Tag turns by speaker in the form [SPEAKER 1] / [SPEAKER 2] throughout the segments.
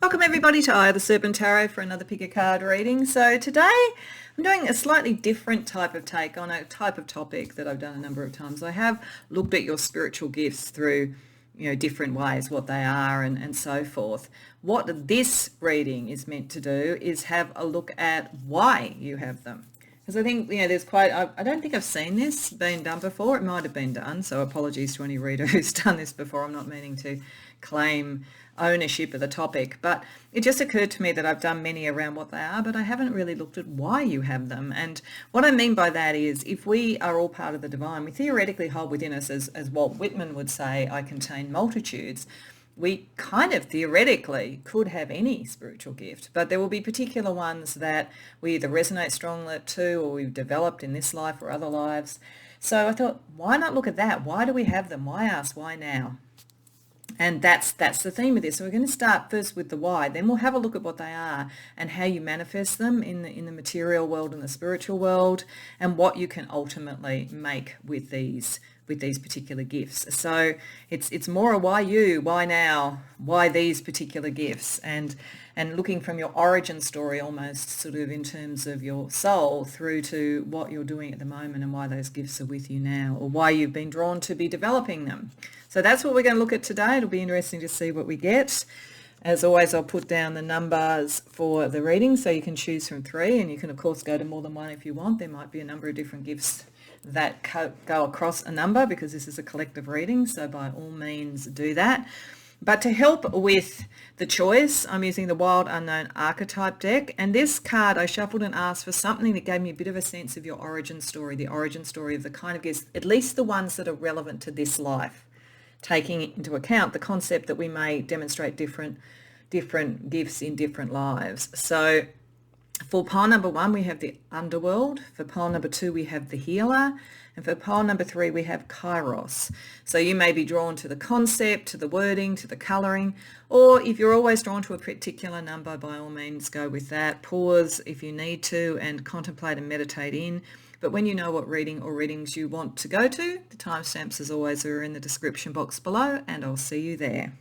[SPEAKER 1] Welcome everybody to the Serpent Tarot for another pick a card reading. So today I'm doing a slightly different type of take on a type of topic that I've done a number of times. I have looked at your spiritual gifts through different ways, what they are and so forth. What this reading is meant to do is have a look at why you have them. Because I think, there's quite, I don't think I've seen this being done before. It might have been done, so apologies to any reader who's done this before. I'm not meaning to claim ownership of the topic, but it just occurred to me that I've done many around what they are, but I haven't really looked at why you have them. And what I mean by that is, if we are all part of the divine, we theoretically hold within us, as Walt Whitman would say, I contain multitudes. We kind of theoretically could have any spiritual gift, but there will be particular ones that we either resonate strongly to or we've developed in this life or other lives. So I thought, why not look at that? Why do we have them? Why us? Why now? And that's the theme of this. So we're going to start first with the why, then we'll have a look at what they are and how you manifest them in the material world and the spiritual world, and what you can ultimately make with these particular gifts. So it's more a why you, why now, why these particular gifts, and looking from your origin story almost, sort of in terms of your soul, through to what you're doing at the moment and why those gifts are with you now, or why you've been drawn to be developing them. So that's what we're going to look at today. It'll be interesting to see what we get. As always, I'll put down the numbers for the reading, so you can choose from 3, and you can of course go to more than one if you want. There might be a number of different gifts that go across a number, because this is a collective reading, so by all means do that. But to help with the choice, I'm using the Wild Unknown Archetype deck, and this card I shuffled and asked for something that gave me a bit of a sense of your origin story, the origin story of the kind of gifts, at least the ones that are relevant to this life, taking into account the concept that we may demonstrate different gifts in different lives. So for pile number 1, we have the underworld. For pile number 2, we have the healer. And for pile number 3, we have Kairos. So you may be drawn to the concept, to the wording, to the colouring, or if you're always drawn to a particular number, by all means go with that. Pause if you need to and contemplate and meditate in. But when you know what reading or readings you want to go to, the timestamps as always are in the description box below, and I'll see you there.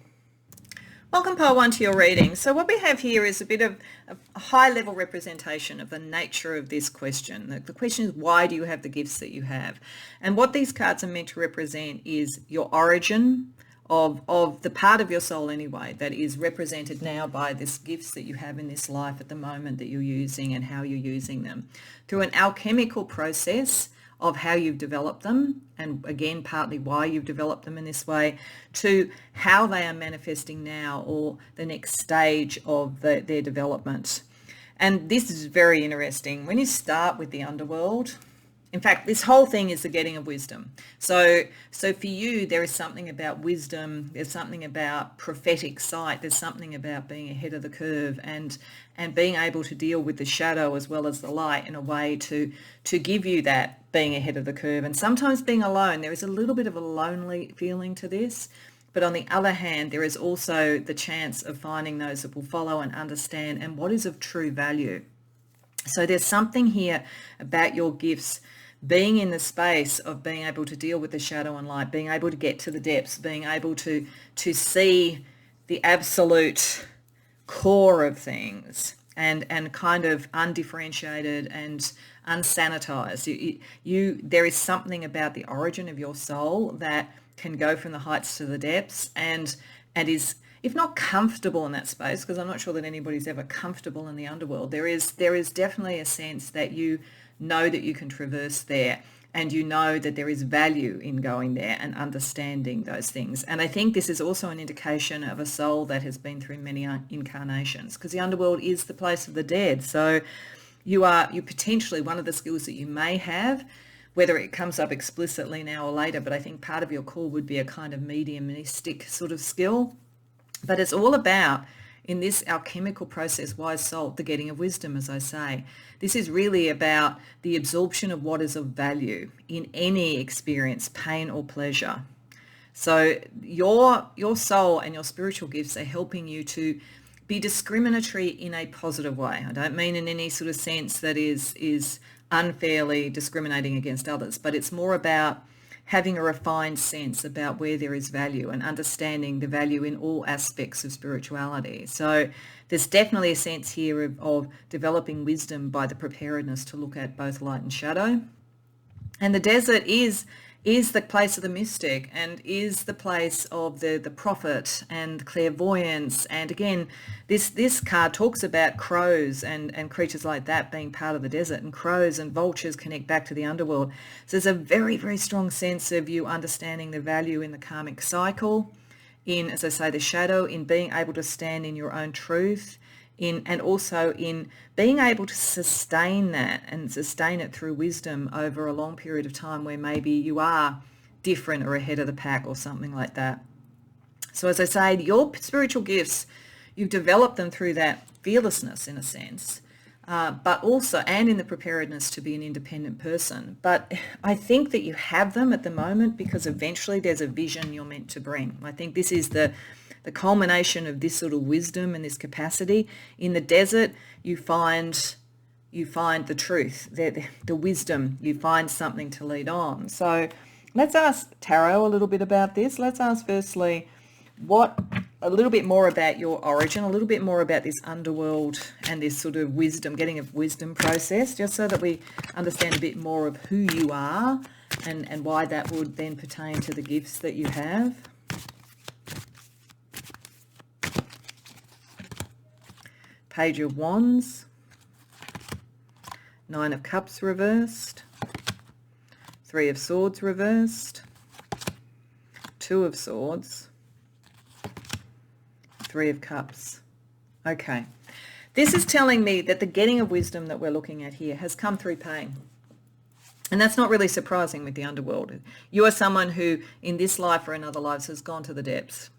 [SPEAKER 1] Welcome pile 1 to your reading. So what we have here is a bit of a high-level representation of the nature of this question. The question is, why do you have the gifts that you have? And what these cards are meant to represent is your origin of the part of your soul anyway that is represented now by these gifts that you have in this life at the moment that you're using, and how you're using them through an alchemical process of how you've developed them, and again partly why you've developed them in this way, to how they are manifesting now, or the next stage of their development. And this is very interesting. When you start with the underworld, in fact, this whole thing is the getting of wisdom. So for you, there is something about wisdom, there's something about prophetic sight, there's something about being ahead of the curve, and being able to deal with the shadow as well as the light in a way to give you that being ahead of the curve. And sometimes being alone, there is a little bit of a lonely feeling to this. But on the other hand, there is also the chance of finding those that will follow and understand and what is of true value. So there's something here about your gifts being in the space of being able to deal with the shadow and light, being able to get to the depths, being able to see the absolute core of things, and kind of undifferentiated and unsanitized. There is something about the origin of your soul that can go from the heights to the depths, and is, if not comfortable in that space, because I'm not sure that anybody's ever comfortable in the underworld, there is definitely a sense that you know that you can traverse there, and you know that there is value in going there and understanding those things. And I think this is also an indication of a soul that has been through many incarnations, because the underworld is the place of the dead. So you potentially, one of the skills that you may have, whether it comes up explicitly now or later, but I think part of your call would be a kind of mediumistic sort of skill. But it's all about, in this alchemical process, wise soul, the getting of wisdom, as I say. This is really about the absorption of what is of value in any experience, pain or pleasure. So your soul and your spiritual gifts are helping you to be discriminatory in a positive way. I don't mean in any sort of sense that is unfairly discriminating against others, but it's more about having a refined sense about where there is value and understanding the value in all aspects of spirituality. So there's definitely a sense here of developing wisdom by the preparedness to look at both light and shadow. And the desert is the place of the mystic and is the place of the prophet and clairvoyance. And again, this card talks about crows and creatures like that being part of the desert, and crows and vultures connect back to the underworld. So there's a very, very strong sense of you understanding the value in the karmic cycle, in, as I say, the shadow, in being able to stand in your own truth, and also in being able to sustain that and sustain it through wisdom over a long period of time where maybe you are different or ahead of the pack or something like that. So as I say, your spiritual gifts, you've developed them through that fearlessness in a sense, but also, and in the preparedness to be an independent person. But I think that you have them at the moment because eventually there's a vision you're meant to bring. I think this is the culmination of this sort of wisdom and this capacity. In the desert, you find the truth, the wisdom, you find something to lead on. So let's ask Tarot a little bit about this. Let's ask firstly, a little bit more about your origin, a little bit more about this underworld and this sort of wisdom, getting a wisdom process, just so that we understand a bit more of who you are and why that would then pertain to the gifts that you have. Page of Wands, Nine of Cups reversed, Three of Swords reversed, Two of Swords, Three of Cups. Okay. This is telling me that the getting of wisdom that we're looking at here has come through pain. And that's not really surprising with the underworld. You are someone who in this life or in other lives has gone to the depths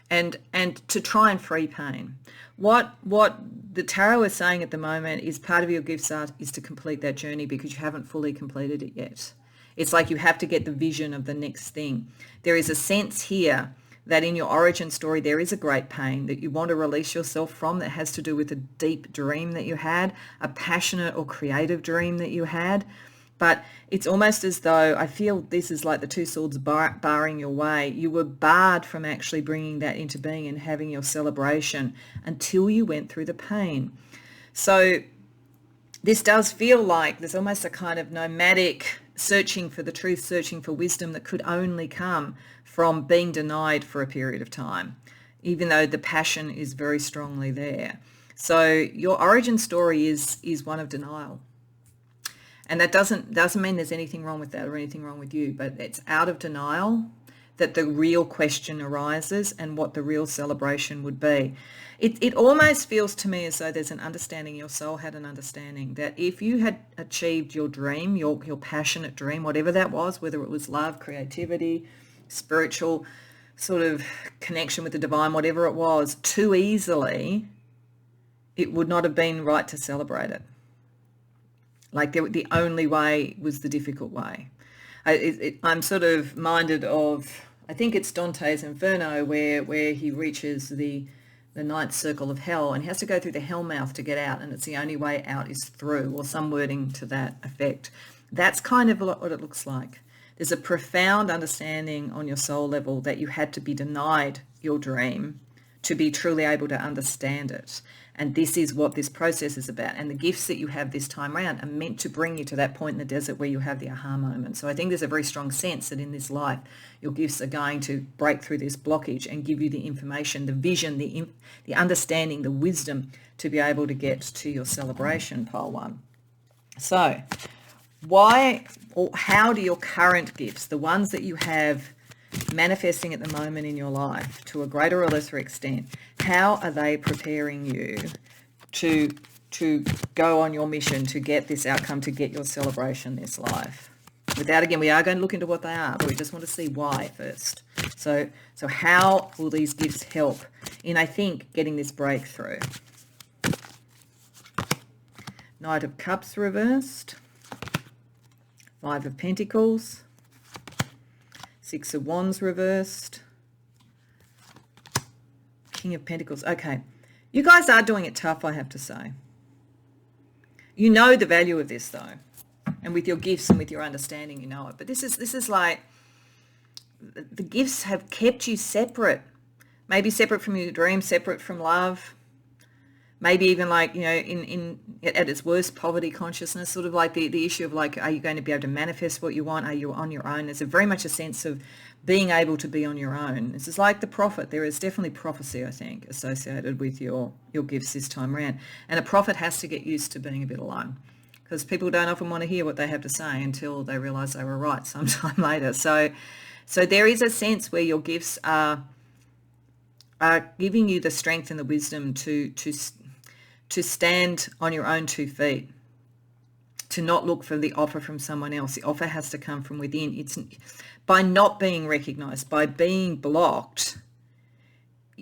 [SPEAKER 1] and to try and free pain. What the tarot is saying at the moment is part of your gifts is to complete that journey because you haven't fully completed it yet. It's like you have to get the vision of the next thing. There is a sense here that in your origin story there is a great pain that you want to release yourself from that has to do with a deep dream that you had, a passionate or creative dream that you had. But it's almost as though I feel this is like the two swords barring your way. You were barred from actually bringing that into being and having your celebration until you went through the pain. So this does feel like there's almost a kind of nomadic searching for the truth, searching for wisdom that could only come from being denied for a period of time, even though the passion is very strongly there. So your origin story is one of denial. And that doesn't mean there's anything wrong with that or anything wrong with you, but it's out of denial that the real question arises and what the real celebration would be. It almost feels to me as though there's an understanding, your soul had an understanding that if you had achieved your dream, your passionate dream, whatever that was, whether it was love, creativity, spiritual sort of connection with the divine, whatever it was, too easily, it would not have been right to celebrate it. Like the only way was the difficult way. I'm sort of minded of, I think it's Dante's Inferno where he reaches the ninth circle of hell and he has to go through the hell mouth to get out, and it's the only way out is through, or some wording to that effect. That's kind of what it looks like. There's a profound understanding on your soul level that you had to be denied your dream to be truly able to understand it. And this is what this process is about. And the gifts that you have this time around are meant to bring you to that point in the desert where you have the aha moment. So I think there's a very strong sense that in this life, your gifts are going to break through this blockage and give you the information, the vision, the understanding, the wisdom to be able to get to your celebration, pile one. So why or how do your current gifts, the ones that you have manifesting at the moment in your life to a greater or lesser extent, how are they preparing you to go on your mission to get this outcome, to get your celebration this life? Without, again, we are going to look into what they are, but we just want to see why first. So how will these gifts help in, I think, getting this breakthrough? Knight of Cups reversed, Five of Pentacles, Six of Wands reversed, King of Pentacles. Okay, you guys are doing it tough, I have to say. You know the value of this, though, and with your gifts and with your understanding, you know it. But this is like the gifts have kept you separate, maybe separate from your dreams, separate from love, maybe even like, in at its worst, poverty consciousness, sort of like the issue of like, are you going to be able to manifest what you want? Are you on your own? There's very much a sense of being able to be on your own. This is like the prophet. There is definitely prophecy, I think, associated with your gifts this time around. And a prophet has to get used to being a bit alone, because people don't often want to hear what they have to say until they realize they were right sometime later. So there is a sense where your gifts are giving you the strength and the wisdom to stand on your own 2 feet, to not look for the offer from someone else. The offer has to come from within. It's by not being recognized, by being blocked,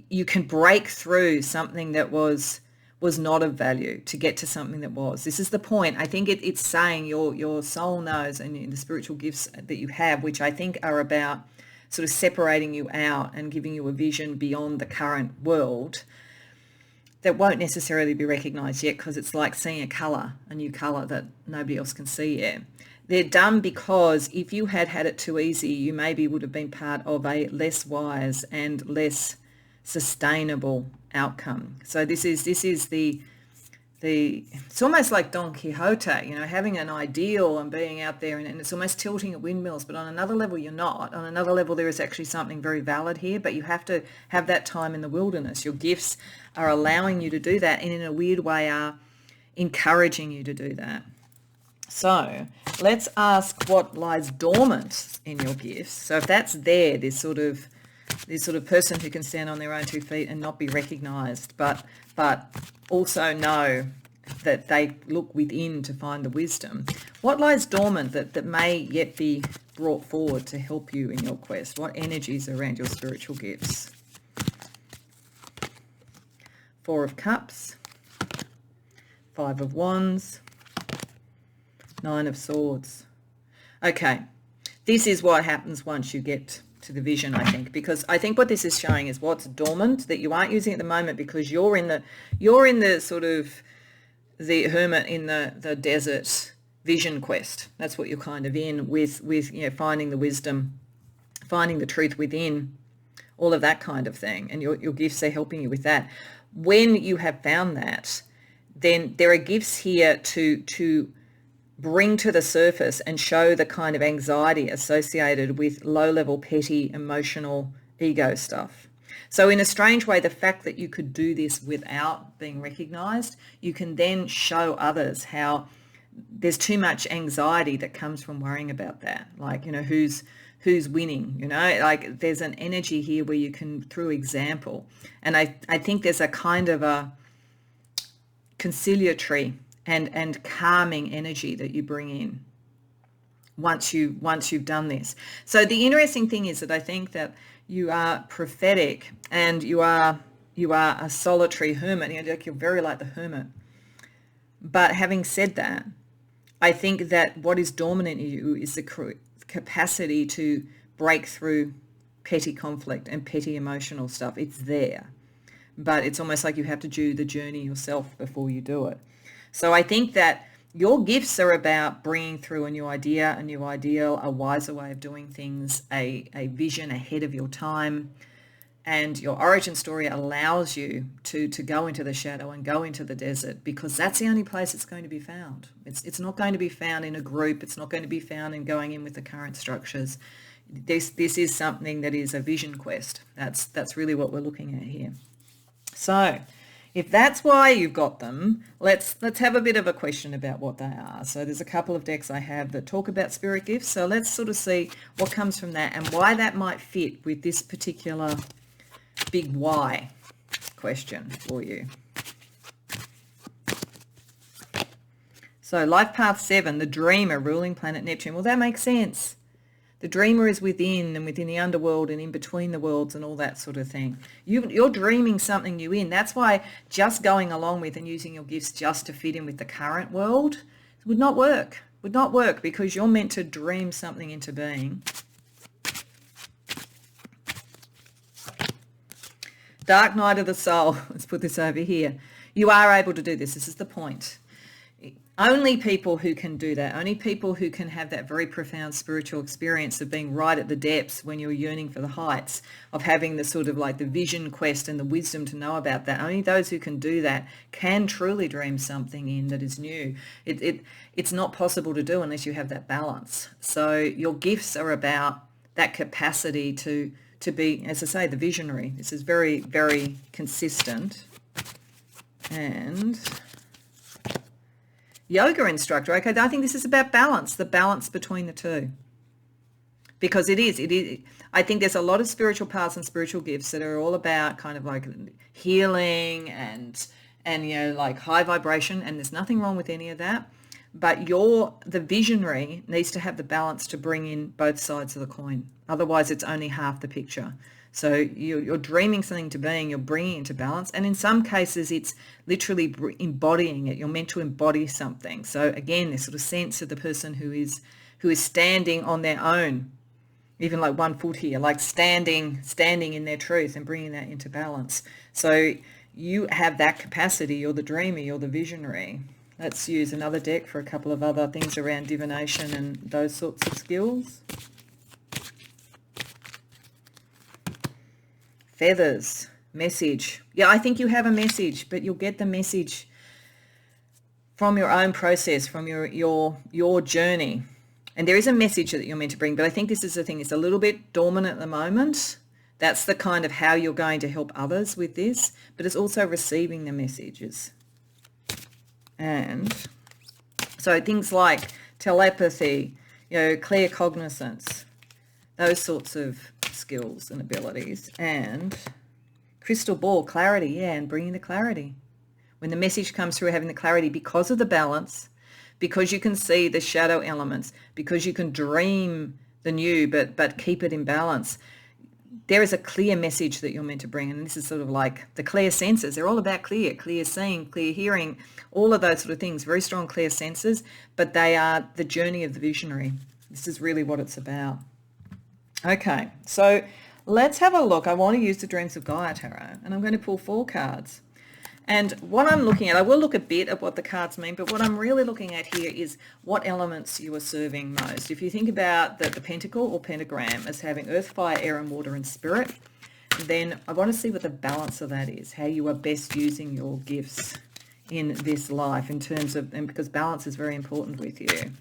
[SPEAKER 1] you can break through something that was not of value to get to something that was. This is the point. I think it's saying your soul knows, and the spiritual gifts that you have, which I think are about sort of separating you out and giving you a vision beyond the current world that won't necessarily be recognized yet, because it's like seeing a new color that nobody else can see yet. They're done because if you had it too easy, you maybe would have been part of a less wise and less sustainable outcome. So this is the it's almost like Don Quixote, having an ideal and being out there, and it's almost tilting at windmills, but on another level you're not. On another level there is actually something very valid here, but you have to have that time in the wilderness. Your gifts are allowing you to do that, and in a weird way are encouraging you to do that. So let's ask what lies dormant in your gifts. So if that's there, this sort of person who can stand on their own 2 feet and not be recognized, but also know that they look within to find the wisdom. What lies dormant that may yet be brought forward to help you in your quest? What energies are around your spiritual gifts? 4 of Cups, 5 of Wands, 9 of Swords. Okay, this is what happens once you get to the vision, I think, because I think what this is showing is what's dormant that you aren't using at the moment, because you're in the sort of the hermit in the desert vision quest. That's what you're kind of in with finding the wisdom, finding the truth within, all of that kind of thing, and your gifts are helping you with that. When you have found that, then there are gifts here to bring to the surface and show the kind of anxiety associated with low-level, petty, emotional ego stuff. So in a strange way, the fact that you could do this without being recognized, you can then show others how there's too much anxiety that comes from worrying about that. Like, who's winning, like there's an energy here where you can, through example, and I think there's a kind of a conciliatory and calming energy that you bring in once you've done this. So the interesting thing is that I think that you are prophetic and you are a solitary hermit. You're very like the hermit. But having said that, I think that what is dominant in you is the capacity to break through petty conflict and petty emotional stuff. It's there, but it's almost like you have to do the journey yourself before you do it. So I think that your gifts are about bringing through a new idea, a new ideal, a wiser way of doing things, a vision ahead of your time. And your origin story allows you to go into the shadow and go into the desert, because that's the only place it's going to be found. It's not going to be found in a group. It's not going to be found in going in with the current structures. This is something that is a vision quest. That's really what we're looking at here. So if that's why you've got them, let's have a bit of a question about what they are. So there's a couple of decks I have that talk about spirit gifts. So let's sort of see what comes from that and why that might fit with this particular big why question for you. So life path 7, the dreamer, ruling planet Neptune. Well, that makes sense. The dreamer is within and within the underworld and in between the worlds and all that sort of thing. You're dreaming something new in. That's why just going along with and using your gifts just to fit in with the current world would not work. Would not work, because you're meant to dream something into being. Dark night of the soul. Let's put this over here. You are able to do this. This is the point. only people who can do that, only people who can have that very profound spiritual experience of being right at the depths when you're yearning for the heights, of having the sort of like the vision quest and the wisdom to know about that. Only those who can do that can truly dream something in that is new. It's not possible to do unless you have that balance. So your gifts are about that capacity to be, as I say, the visionary. This is very, very consistent. And yoga instructor. Okay, I think this is about balance, the balance between the two. Because it is. I think there's a lot of spiritual paths and spiritual gifts that are all about kind of like healing and like high vibration, and there's nothing wrong with any of that. But the visionary needs to have the balance to bring in both sides of the coin. Otherwise, it's only half the picture. So you're dreaming something to being, you're bringing it into balance. And in some cases, it's literally embodying it. You're meant to embody something. So again, this sort of sense of the person who is standing on their own, even like 1 foot here, like standing in their truth and bringing that into balance. So you have that capacity. You're the dreamer, you're the visionary. Let's use another deck for a couple of other things around divination and those sorts of skills. Feathers, message. Yeah, I think you have a message, but you'll get the message from your own process, from your journey. And there is a message that you're meant to bring, but I think this is the thing. It's a little bit dormant at the moment. That's the kind of how you're going to help others with this, but it's also receiving the messages. And so things like telepathy, clear cognizance, those sorts of skills and abilities, and crystal ball, clarity, and bringing the clarity. When the message comes through, having the clarity because of the balance, because you can see the shadow elements, because you can dream the new but keep it in balance. There is a clear message that you're meant to bring, and this is sort of like the clear senses. They're all about clear seeing, clear hearing, all of those sort of things, very strong clear senses, but they are the journey of the visionary. This is really what it's about. Okay, so let's have a look. I want to use the Dreams of Gaia Tarot, and I'm going to pull 4 cards. And what I'm looking at, I will look a bit at what the cards mean, but what I'm really looking at here is what elements you are serving most. If you think about the pentacle or pentagram as having earth, fire, air, and water and spirit, then I want to see what the balance of that is, how you are best using your gifts in this life in terms of, and because balance is very important with you.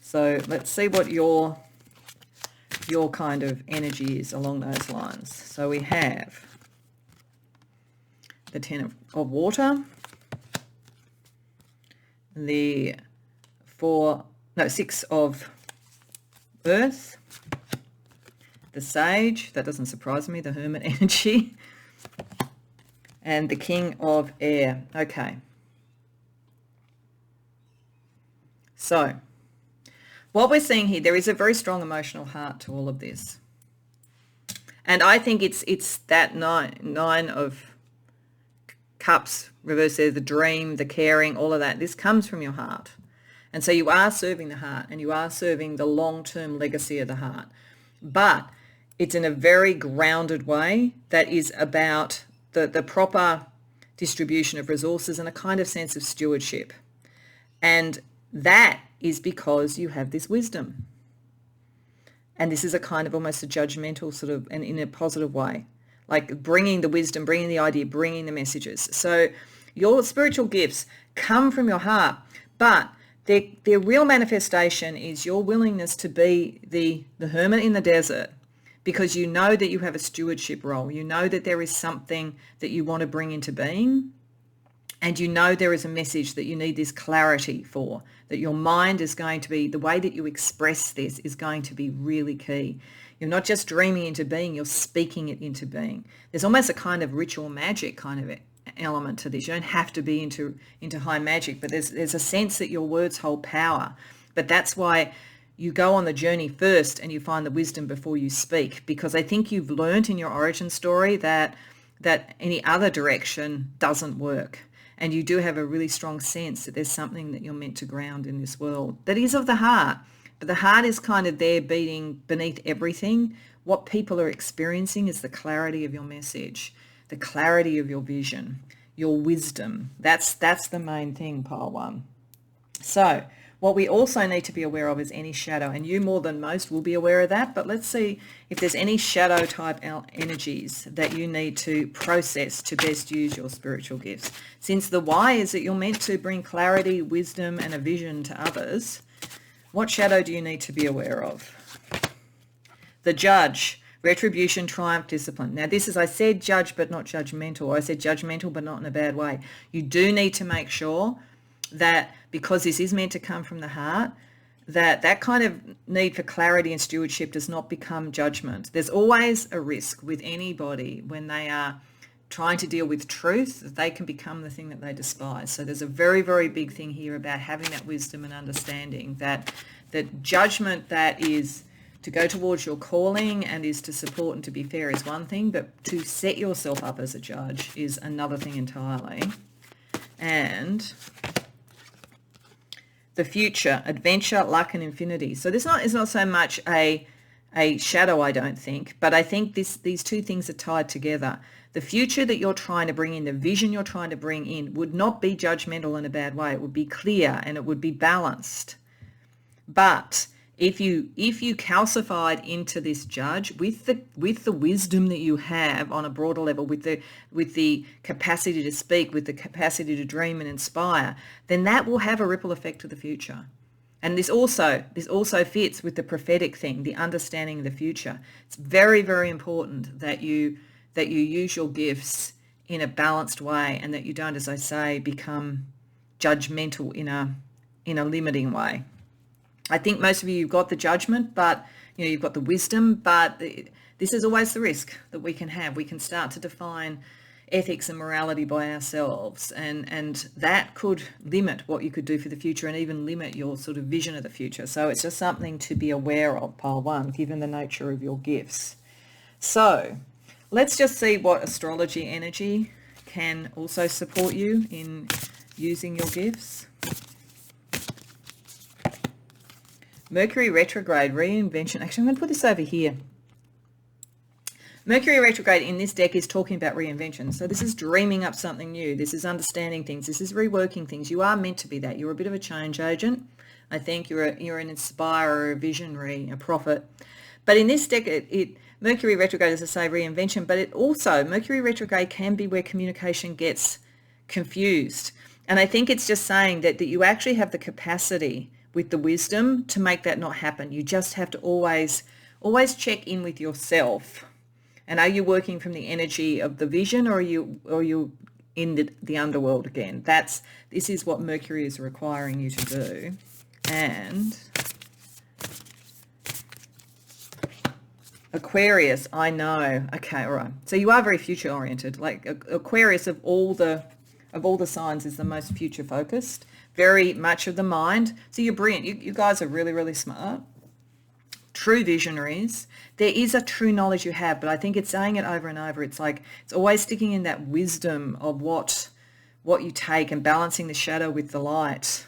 [SPEAKER 1] So let's see what your kind of energy is along those lines. So we have the 10 of water, the 6 of earth, the sage, that doesn't surprise me, the hermit energy, and the king of air. Okay. So what we're seeing here, there is a very strong emotional heart to all of this. And I think it's that nine of cups, reverse there, the dream, the caring, all of that. This comes from your heart. And so you are serving the heart, and you are serving the long-term legacy of the heart. But it's in a very grounded way that is about the proper distribution of resources and a kind of sense of stewardship. And that is because you have this wisdom. And this is a kind of almost a judgmental sort of, and in a positive way, like bringing the wisdom, bringing the idea, bringing the messages. So your spiritual gifts come from your heart, but their real manifestation is your willingness to be the hermit in the desert, because you know that you have a stewardship role. You know that there is something that you want to bring into being, and you know there is a message that you need this clarity for, that your mind is going to be, the way that you express this is going to be really key. You're not just dreaming into being, you're speaking it into being. There's almost a kind of ritual magic kind of element to this. You don't have to be into high magic, but there's a sense that your words hold power. But that's why you go on the journey first and you find the wisdom before you speak, because I think you've learned in your origin story that any other direction doesn't work. And you do have a really strong sense that there's something that you're meant to ground in this world that is of the heart. But the heart is kind of there beating beneath everything. What people are experiencing is the clarity of your message, the clarity of your vision, your wisdom. That's the main thing, pile one. So what we also need to be aware of is any shadow, and you more than most will be aware of that, but let's see if there's any shadow type energies that you need to process to best use your spiritual gifts. Since the why is that you're meant to bring clarity, wisdom, and a vision to others, what shadow do you need to be aware of? The Judge, retribution, triumph, discipline. Now this is, I said judge but not judgmental, or I said judgmental but not in a bad way. You do need to make sure that, because this is meant to come from the heart, that kind of need for clarity and stewardship does not become judgment. There's always a risk with anybody when they are trying to deal with truth that they can become the thing that they despise. So there's a very, very big thing here about having that wisdom and understanding that judgment that is to go towards your calling and is to support and to be fair is one thing, but to set yourself up as a judge is another thing entirely. And the future, adventure, luck, and infinity. So this is not so much a shadow, I don't think, but I think these two things are tied together. The future that you're trying to bring in, the vision you're trying to bring in, would not be judgmental in a bad way. It would be clear and it would be balanced. But if you calcified into this judge with the wisdom that you have on a broader level, with the capacity to speak, with the capacity to dream and inspire, then that will have a ripple effect to the future. And this also fits with the prophetic thing, the understanding of the future. It's very, very important that you use your gifts in a balanced way, and that you don't, as I say, become judgmental in a limiting way. I think most of you've got the judgment, but you've got the wisdom, but this is always the risk that we can have. We can start to define ethics and morality by ourselves, and that could limit what you could do for the future and even limit your sort of vision of the future. So it's just something to be aware of, pile one, given the nature of your gifts. So let's just see what astrology energy can also support you in using your gifts. Mercury retrograde, reinvention. Actually, I'm going to put this over here. Mercury retrograde in this deck is talking about reinvention. So this is dreaming up something new. This is understanding things. This is reworking things. You are meant to be that. You're a bit of a change agent. I think you're an inspirer, a visionary, a prophet. But in this deck, Mercury retrograde, as I say, reinvention, but it also, Mercury retrograde can be where communication gets confused. And I think it's just saying that you actually have the capacity with the wisdom to make that not happen. You just have to always check in with yourself. And are you working from the energy of the vision, or are you in the underworld again? This is what Mercury is requiring you to do. And Aquarius, I know. Okay, all right. So you are very future oriented. Like Aquarius of all the signs is the most future focused. Very much of the mind. So you're brilliant. You guys are really, really smart. True visionaries. There is a true knowledge you have, but I think it's saying it over and over. It's like it's always sticking in that wisdom of what you take and balancing the shadow with the light.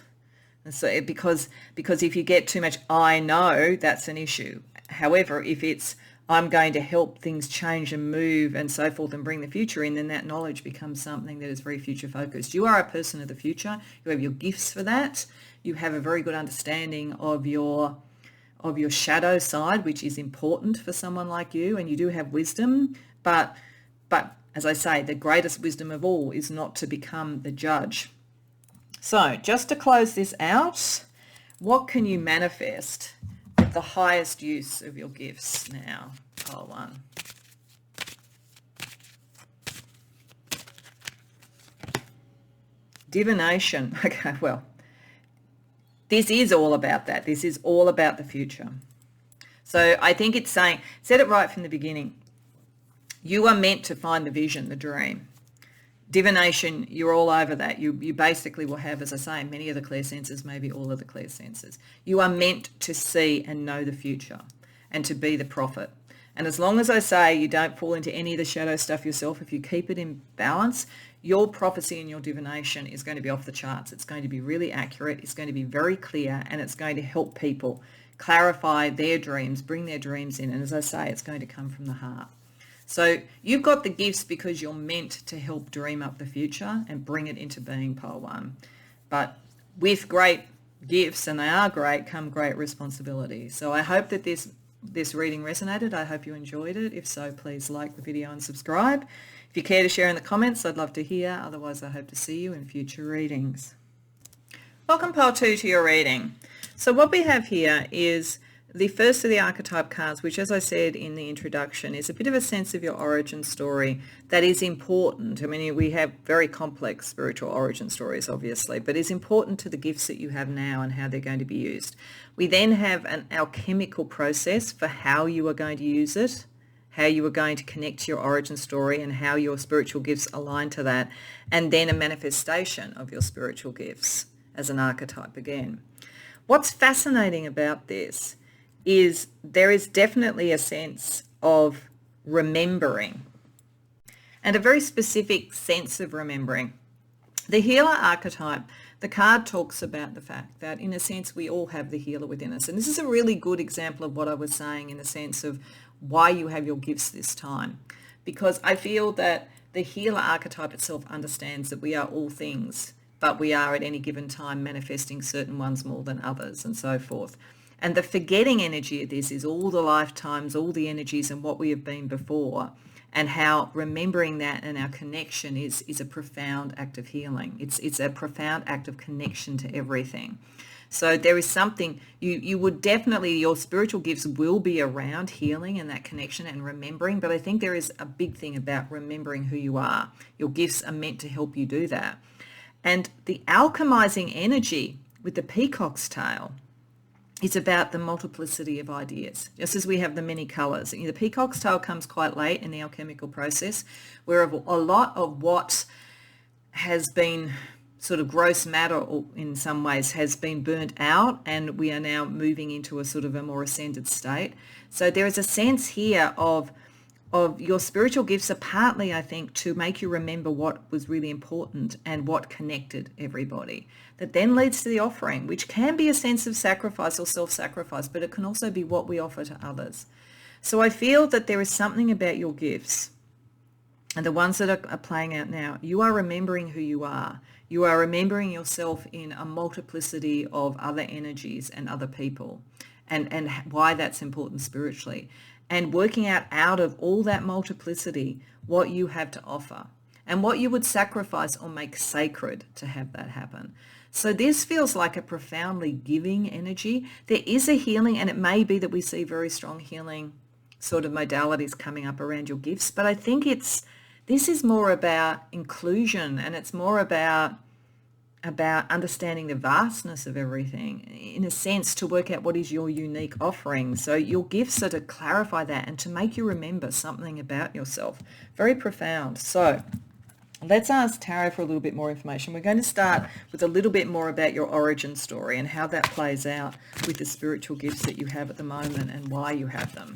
[SPEAKER 1] And so because if you get too much I know, that's an issue. However, if it's I'm going to help things change and move and so forth and bring the future in, then that knowledge becomes something that is very future focused. You are a person of the future. You have your gifts for that. You have a very good understanding of your shadow side, which is important for someone like you, and you do have wisdom. But as I say, the greatest wisdom of all is not to become the judge. So just to close this out, what can you manifest with the highest use of your gifts now? Pile one. Divination. Okay, well, this is all about that. This is all about the future. So I think it's saying, said it right from the beginning. You are meant to find the vision, the dream. Divination, you're all over that. You basically will have, as I say, many of the clear senses, maybe all of the clear senses. You are meant to see and know the future and to be the prophet. And as long as I say you don't fall into any of the shadow stuff yourself, if you keep it in balance, your prophecy and your divination is going to be off the charts. It's going to be really accurate. It's going to be very clear, and it's going to help people clarify their dreams, bring their dreams in. And as I say, it's going to come from the heart. So you've got the gifts because you're meant to help dream up the future and bring it into being, pile one. But with great gifts, and they are great, come great responsibility. So I hope that this reading resonated. I hope you enjoyed it. If so, please like the video and subscribe. If you care to share in the comments, I'd love to hear. Otherwise, I hope to see you in future readings. Welcome, Pile 2, to your reading. So what we have here is the first of the archetype cards, which, as I said in the introduction, is a bit of a sense of your origin story that is important. I mean, we have very complex spiritual origin stories, obviously, but is important to the gifts that you have now and how they're going to be used. We then have an alchemical process for how you are going to use it, how you are going to connect to your origin story and how your spiritual gifts align to that, and then a manifestation of your spiritual gifts as an archetype again. What's fascinating about this is there is definitely a sense of remembering, and a very specific sense of remembering. The healer archetype, the card talks about the fact that in a sense we all have the healer within us, and this is a really good example of what I was saying in the sense of why you have your gifts this time, because I feel that the healer archetype itself understands that we are all things, but we are at any given time manifesting certain ones more than others and so forth. And the forgetting energy of this is all the lifetimes, all the energies and what we have been before, and how remembering that and our connection is a profound act of healing. It's a profound act of connection to everything. So there is something, you would definitely, your spiritual gifts will be around healing and that connection and remembering, but I think there is a big thing about remembering who you are. Your gifts are meant to help you do that. And the alchemizing energy with the peacock's tail, it's about the multiplicity of ideas, just as we have the many colours. The peacock's tail comes quite late in the alchemical process, where a lot of what has been sort of gross matter in some ways has been burnt out, and we are now moving into a sort of a more ascended state. So there is a sense here of your spiritual gifts are partly, I think, to make you remember what was really important and what connected everybody. That then leads to the offering, which can be a sense of sacrifice or self-sacrifice, but it can also be what we offer to others. So I feel that there is something about your gifts, and the ones that are playing out now, you are remembering who you are. You are remembering yourself in a multiplicity of other energies and other people, and why that's important spiritually. And working out of all that multiplicity what you have to offer and what you would sacrifice or make sacred to have that happen. So this feels like a profoundly giving energy. There is a healing, and it may be that we see very strong healing sort of modalities coming up around your gifts, but I think this is more about inclusion, and it's more about understanding the vastness of everything, in a sense, to work out what is your unique offering. So your gifts are to clarify that and to make you remember something about yourself. Very profound. So let's ask Tarot for a little bit more information. We're going to start with a little bit more about your origin story and how that plays out with the spiritual gifts that you have at the moment and why you have them.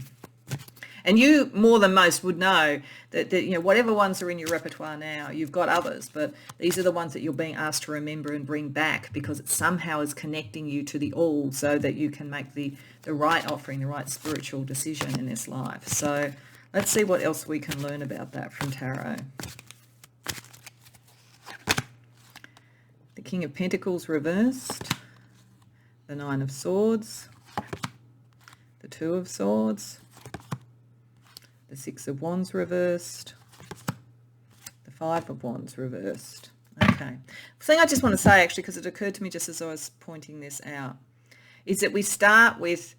[SPEAKER 1] And you, more than most, would know that whatever ones are in your repertoire now, you've got others, but these are the ones that you're being asked to remember and bring back, because it somehow is connecting you to the all, so that you can make the right offering, the right spiritual decision in this life. So let's see what else we can learn about that from Tarot. The King of Pentacles reversed, the Nine of Swords, the Two of Swords, the Six of Wands reversed, the Five of Wands reversed. Okay. The thing I just want to say, actually, because it occurred to me just as I was pointing this out, is that we start with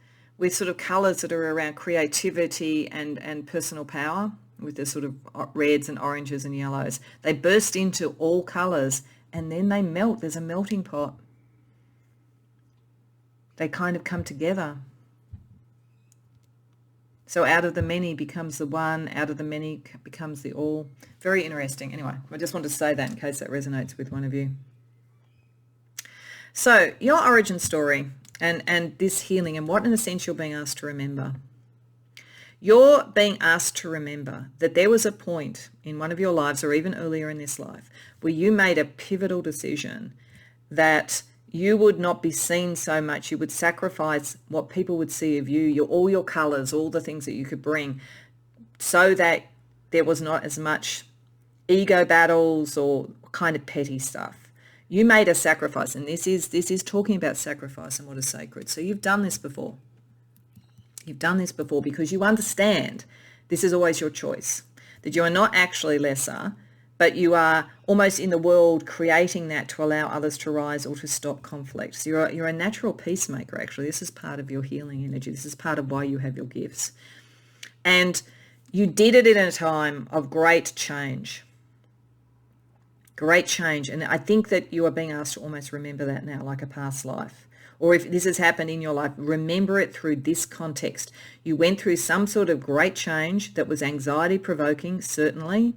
[SPEAKER 1] sort of colours that are around creativity and personal power, with the sort of reds and oranges and yellows. They burst into all colours, and then they melt. There's a melting pot. They kind of come together. So out of the many becomes the one, out of the many becomes the all. Very interesting. Anyway, I just wanted to say that in case that resonates with one of you. So your origin story and this healing, and what in a sense you're being asked to remember. You're being asked to remember that there was a point in one of your lives, or even earlier in this life, where you made a pivotal decision that you would not be seen so much. You would sacrifice what people would see of you, all your colours, all the things that you could bring, so that there was not as much ego battles or kind of petty stuff. You made a sacrifice, and this is talking about sacrifice and what is sacred. So you've done this before. You've done this before because you understand this is always your choice, that you are not actually lesser, but you are almost in the world creating that to allow others to rise or to stop conflict. So you're a natural peacemaker, actually. This is part of your healing energy. This is part of why you have your gifts. And you did it in a time of great change. Great change. And I think that you are being asked to almost remember that now, like a past life. Or if this has happened in your life, remember it through this context. You went through some sort of great change that was anxiety provoking, certainly.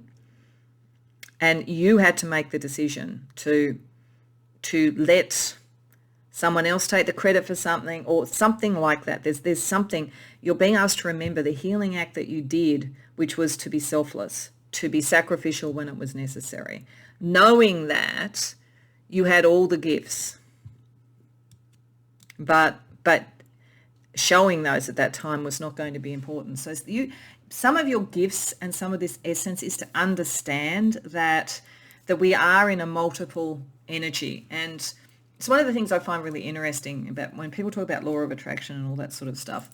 [SPEAKER 1] And you had to make the decision to let someone else take the credit for something or something like that. There's something, you're being asked to remember the healing act that you did, which was to be selfless, to be sacrificial when it was necessary. Knowing that you had all the gifts, but showing those at that time was not going to be important. So some of your gifts and some of this essence is to understand that we are in a multiple energy. And it's one of the things I find really interesting about when people talk about law of attraction and all that sort of stuff.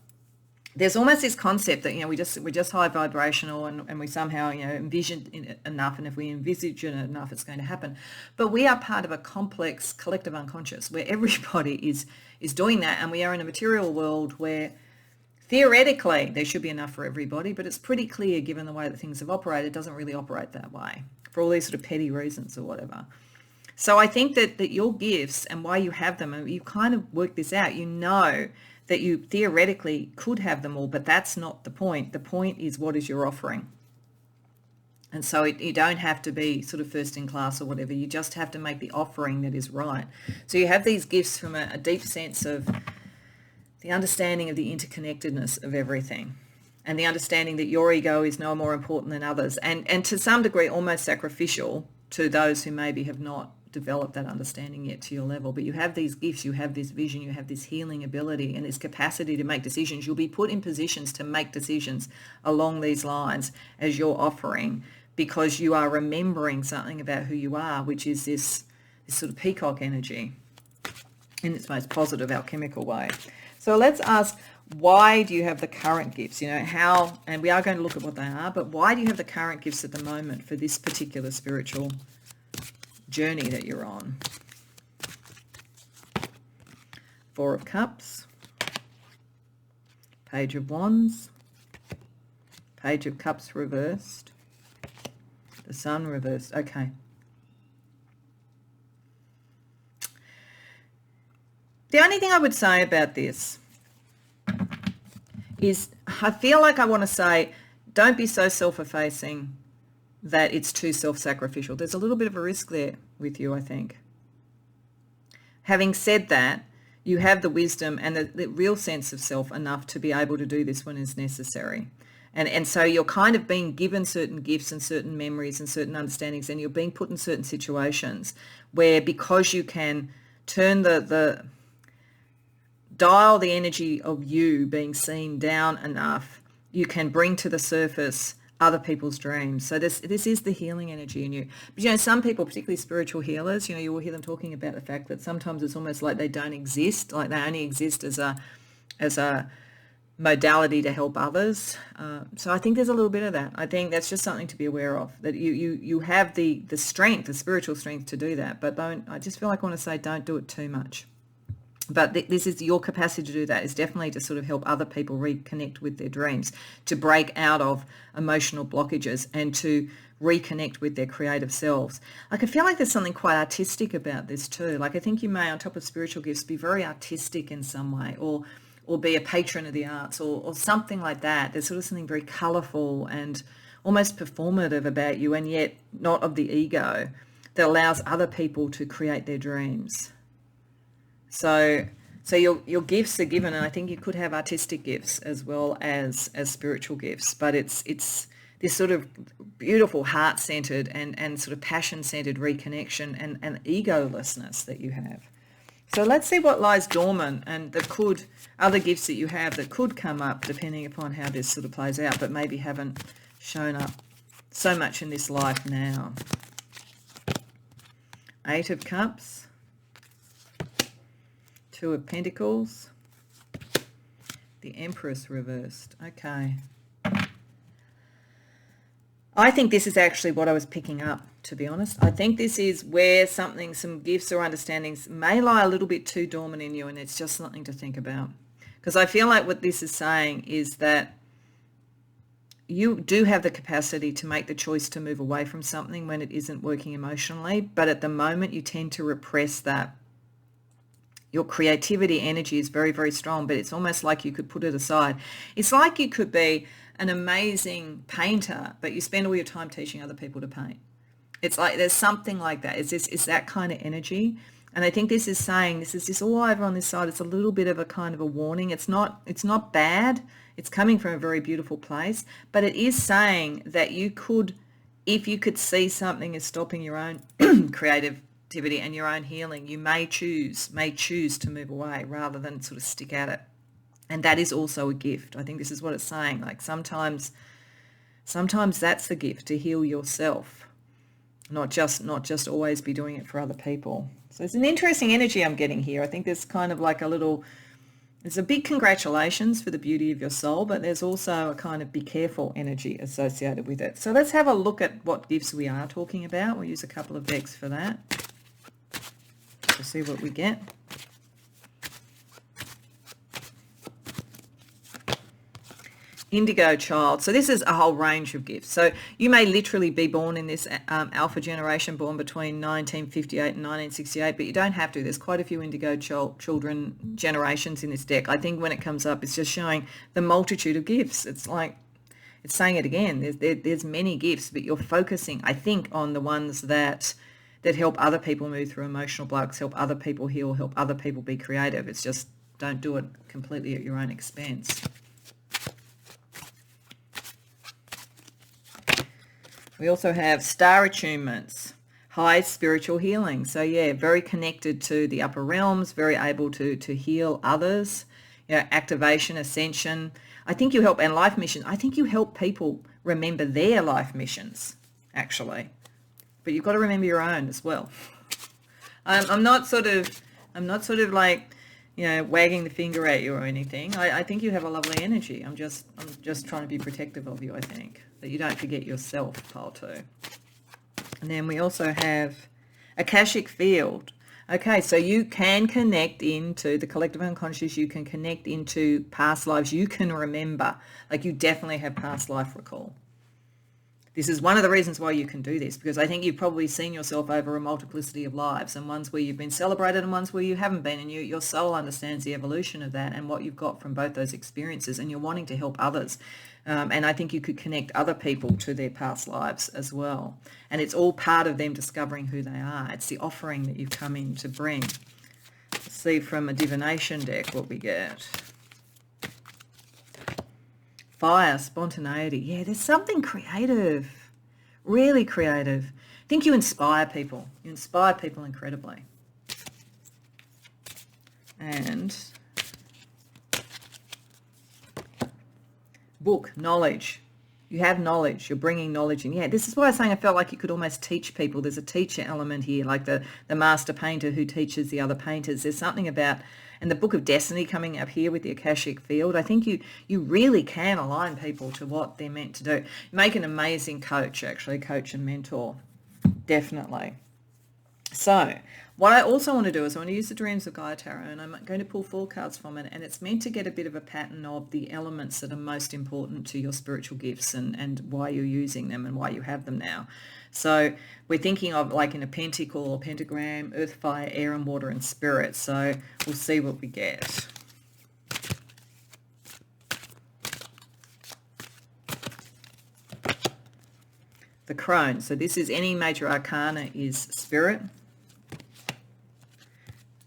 [SPEAKER 1] There's almost this concept that, we're just high vibrational and we somehow, envision it enough, and if we envisage it enough, it's going to happen. But we are part of a complex collective unconscious where everybody is doing that, and we are in a material world where theoretically there should be enough for everybody, but it's pretty clear, given the way that things have operated, it doesn't really operate that way for all these sort of petty reasons or whatever. So I think that your gifts and why you have them, and you kind of work this out, that you theoretically could have them all, but that's not the point. The point is, what is your offering? And so you don't have to be sort of first in class or whatever. You just have to make the offering that is right. So you have these gifts from a deep sense of the understanding of the interconnectedness of everything, and the understanding that your ego is no more important than others, and to some degree almost sacrificial to those who maybe have not developed that understanding yet to your level. But you have these gifts, you have this vision, you have this healing ability and this capacity to make decisions. You'll be put in positions to make decisions along these lines as you're offering, because you are remembering something about who you are, which is this sort of peacock energy in its most positive alchemical way. So let's ask, why do you have the current gifts? How, and we are going to look at what they are, but why do you have the current gifts at the moment for this particular spiritual journey that you're on? Four of Cups, Page of Wands, Page of Cups reversed, the Sun reversed. Okay. The only thing I would say about this is I feel like I want to say, don't be so self-effacing that it's too self-sacrificial. There's a little bit of a risk there with you, I think. Having said that, you have the wisdom and the real sense of self enough to be able to do this when it's necessary. And so you're kind of being given certain gifts and certain memories and certain understandings, and you're being put in certain situations where, because you can turn the dial the energy of you being seen down enough, you can bring to the surface other people's dreams. So this is the healing energy in you. But some people, particularly spiritual healers, you will hear them talking about the fact that sometimes it's almost like they don't exist, like they only exist as a modality to help others. So I think there's a little bit of that. I think that's just something to be aware of, that you have the strength, the spiritual strength to do that, but I just feel like I want to say, don't do it too much. But this is your capacity to do that, is definitely to sort of help other people reconnect with their dreams, to break out of emotional blockages and to reconnect with their creative selves. Like, I feel like there's something quite artistic about this too. Like, I think you may, on top of spiritual gifts, be very artistic in some way, or be a patron of the arts, or something like that. There's sort of something very colourful and almost performative about you, and yet not of the ego, that allows other people to create their dreams. So your gifts are given, and I think you could have artistic gifts as well as spiritual gifts, but it's this sort of beautiful heart-centered and sort of passion-centered reconnection and egolessness that you have. So let's see what lies dormant and other gifts that you have that could come up depending upon how this sort of plays out, but maybe haven't shown up so much in this life now. Eight of Cups, Two of Pentacles, the Empress reversed. Okay. I think this is actually what I was picking up, to be honest. I think this is where some gifts or understandings may lie a little bit too dormant in you, and it's just something to think about. Because I feel like what this is saying is that you do have the capacity to make the choice to move away from something when it isn't working emotionally, but at the moment you tend to repress that. Your creativity energy is very, very strong, but it's almost like you could put it aside. It's like you could be an amazing painter, but you spend all your time teaching other people to paint. It's like there's something like that. It's that kind of energy. And I think this is saying, this is just all over on this side. It's a little bit of a kind of a warning. It's not bad. It's coming from a very beautiful place, but it is saying that you could, if you could see something as stopping your own creativity and your own healing, you may choose to move away rather than sort of stick at it. And that is also a gift. I think this is what it's saying. Like sometimes that's the gift, to heal yourself, not just always be doing it for other people. So it's an interesting energy I'm getting here. I think there's kind of like there's a big congratulations for the beauty of your soul, but there's also a kind of be careful energy associated with it. So let's have a look at what gifts we are talking about. We'll use a couple of decks for that to see what we get. Indigo child. So this is a whole range of gifts. So you may literally be born in this alpha generation, born between 1958 and 1968, but you don't have to. There's quite a few indigo children generations in this deck. I think when it comes up, it's just showing the multitude of gifts. It's like, it's saying it again. There's many gifts, but you're focusing, I think, on the ones that help other people move through emotional blocks, help other people heal, help other people be creative. It's just, don't do it completely at your own expense. We also have star attunements, high spiritual healing. So yeah, very connected to the upper realms, very able to heal others. You know, activation, ascension. I think you help, and life missions. I think you help people remember their life missions, actually. But you've got to remember your own as well. I'm not sort of like, you know, wagging the finger at you or anything. I think you have a lovely energy. I'm just trying to be protective of you, I think, that you don't forget yourself, pile 2. And then we also have Akashic field. Okay, so you can connect into the collective unconscious. You can connect into past lives. You can remember, like you definitely have past life recall. This is one of the reasons why you can do this, because I think you've probably seen yourself over a multiplicity of lives, and ones where you've been celebrated and ones where you haven't been, and your soul understands the evolution of that and what you've got from both those experiences, and you're wanting to help others. And I think you could connect other people to their past lives as well. And it's all part of them discovering who they are. It's the offering that you've come in to bring. Let's see from a divination deck what we get. Fire, spontaneity. Yeah, there's something creative, really creative. I think you inspire people. You inspire people incredibly. And book, knowledge. You have knowledge. You're bringing knowledge in. Yeah, this is why I was saying I felt like you could almost teach people. There's a teacher element here, like the master painter who teaches the other painters. There's something about, and the Book of Destiny coming up here with the Akashic field. I think you really can align people to what they're meant to do. You make an amazing coach, actually, coach and mentor, definitely. So what I also want to do is I want to use the Dreams of Gaia Tarot, and I'm going to pull 4 cards from it, and it's meant to get a bit of a pattern of the elements that are most important to your spiritual gifts and why you're using them and why you have them now. So we're thinking of like in a pentacle or pentagram, earth, fire, air and water and spirit. So we'll see what we get. The crone. So this is any major arcana is spirit.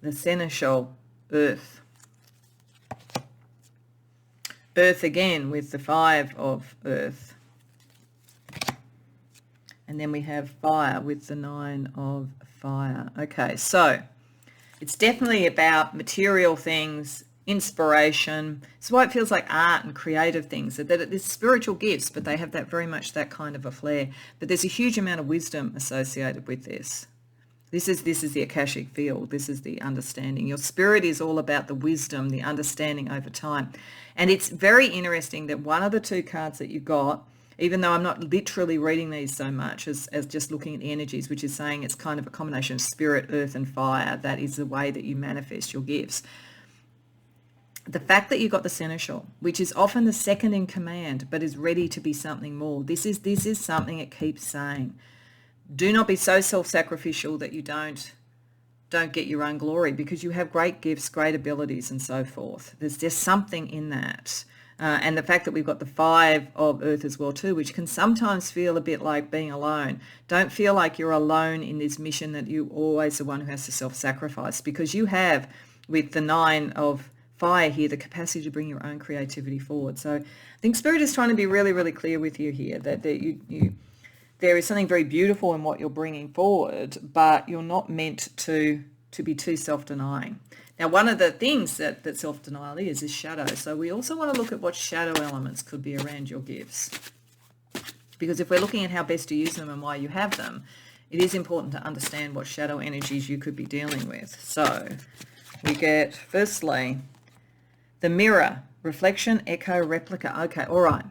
[SPEAKER 1] The seneschal, earth. Earth again with the 5 of earth. And then we have fire with the 9 of fire. Okay, so it's definitely about material things, inspiration. It's why it feels like art and creative things. That there's spiritual gifts, but they have that very much that kind of a flair. But there's a huge amount of wisdom associated with this. This is the Akashic field. This is the understanding. Your spirit is all about the wisdom, the understanding over time. And it's very interesting that one of the two cards that you got, even though I'm not literally reading these so much as just looking at the energies, which is saying it's kind of a combination of spirit, earth, and fire. That is the way that you manifest your gifts. The fact that you got the seneschal, which is often the second in command, but is ready to be something more. This is something it keeps saying. Do not be so self-sacrificial that you don't get your own glory, because you have great gifts, great abilities, and so forth. There's just something in that. And the fact that we've got the 5 of earth as well too, which can sometimes feel a bit like being alone. Don't feel like you're alone in this mission, that you're always the one who has to self-sacrifice, because you have, with the 9 of fire here, the capacity to bring your own creativity forward. So I think Spirit is trying to be really, really clear with you here, that you there is something very beautiful in what you're bringing forward, but you're not meant to be too self-denying. Now, one of the things that self-denial is shadow. So we also want to look at what shadow elements could be around your gifts. Because if we're looking at how best to use them and why you have them, it is important to understand what shadow energies you could be dealing with. So we get, firstly, the mirror, reflection, echo, replica. Okay, all right.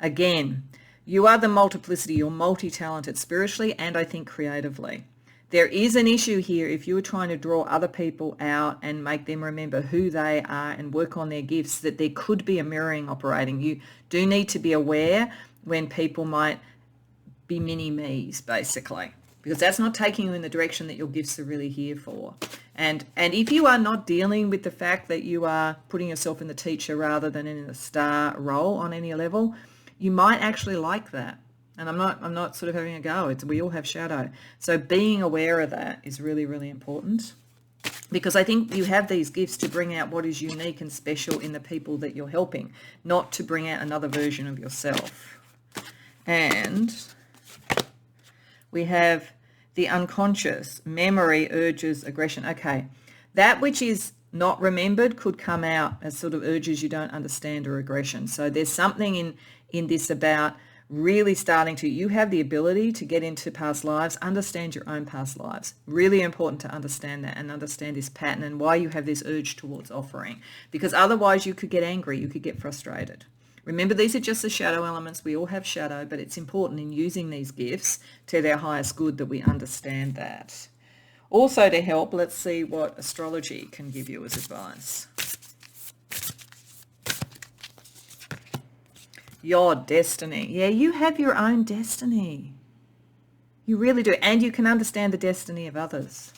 [SPEAKER 1] Again, you are the multiplicity. You're multi-talented spiritually and I think creatively. There is an issue here if you're trying to draw other people out and make them remember who they are and work on their gifts, that there could be a mirroring operating. You do need to be aware when people might be mini-me's, basically, because that's not taking you in the direction that your gifts are really here for. And if you are not dealing with the fact that you are putting yourself in the teacher rather than in the star role on any level, you might actually like that. And I'm not sort of having a go. We all have shadow. So being aware of that is really, really important, because I think you have these gifts to bring out what is unique and special in the people that you're helping, not to bring out another version of yourself. And we have the unconscious, memory, urges, aggression. Okay, that which is not remembered could come out as sort of urges you don't understand or aggression. So there's something in this about really starting to, you have the ability to get into past lives, understand your own past lives. Really important to understand that and understand this pattern and why you have this urge towards offering, because otherwise you could get angry, you could get frustrated. Remember, these are just the shadow elements. We all have shadow, but it's important in using these gifts to their highest good that we understand that. Also to help, let's see what astrology can give you as advice. Your destiny. Yeah, you have your own destiny. You really do. And you can understand the destiny of others.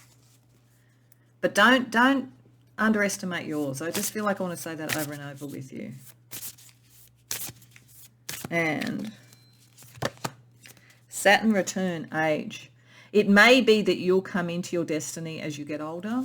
[SPEAKER 1] But don't underestimate yours. I just feel like I want to say that over and over with you. And Saturn return, age. It may be that you'll come into your destiny as you get older.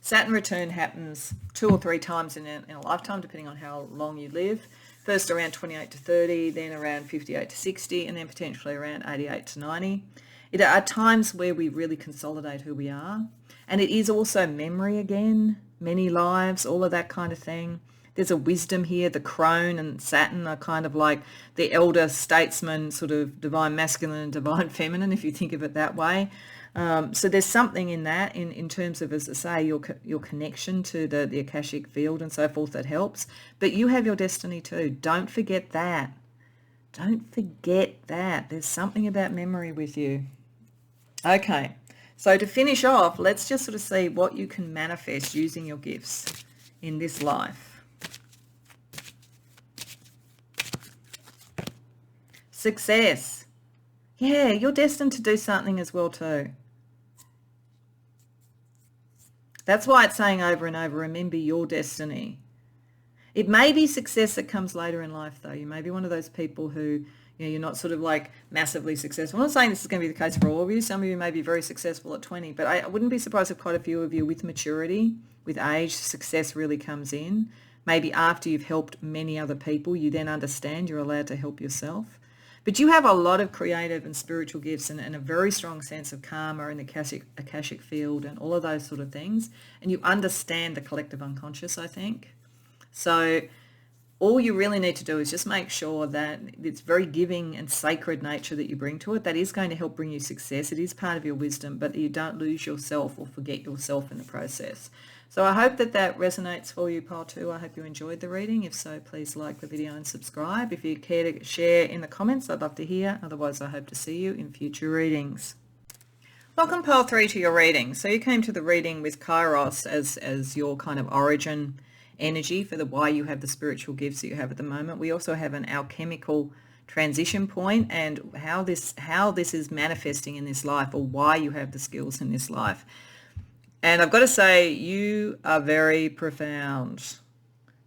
[SPEAKER 1] Saturn return happens 2 or 3 times in a lifetime, depending on how long you live. First around 28 to 30, then around 58 to 60, and then potentially around 88 to 90. It are times where we really consolidate who we are. And it is also memory again, many lives, all of that kind of thing. There's a wisdom here. The crone and Saturn are kind of like the elder statesman, sort of divine masculine and divine feminine, if you think of it that way. So there's something in that, in terms of, as I say, your connection to the Akashic field and so forth, that helps. But you have your destiny too. Don't forget that. Don't forget that. There's something about memory with you. Okay, so to finish off, let's just sort of see what you can manifest using your gifts in this life. Success. Yeah, you're destined to do something as well too. That's why it's saying over and over, remember your destiny. It may be success that comes later in life though. You may be one of those people who, you're not sort of like massively successful. I'm not saying this is going to be the case for all of you. Some of you may be very successful at 20, but I wouldn't be surprised if quite a few of you, with maturity, with age, success really comes in. Maybe after you've helped many other people, you then understand you're allowed to help yourself. But you have a lot of creative and spiritual gifts and a very strong sense of karma in the Akashic field and all of those sort of things. And you understand the collective unconscious, I think. So all you really need to do is just make sure that it's very giving and sacred nature that you bring to it. That is going to help bring you success. It is part of your wisdom, but you don't lose yourself or forget yourself in the process. So I hope that that resonates for you, pile 2. I hope you enjoyed the reading. If so, please like the video and subscribe. If you care to share in the comments, I'd love to hear. Otherwise, I hope to see you in future readings. Welcome, pile 3, to your reading. So you came to the reading with Kairos as your kind of origin energy for the why you have the spiritual gifts that you have at the moment. We also have an alchemical transition point and how this is manifesting in this life, or why you have the skills in this life. And I've got to say, you are very profound.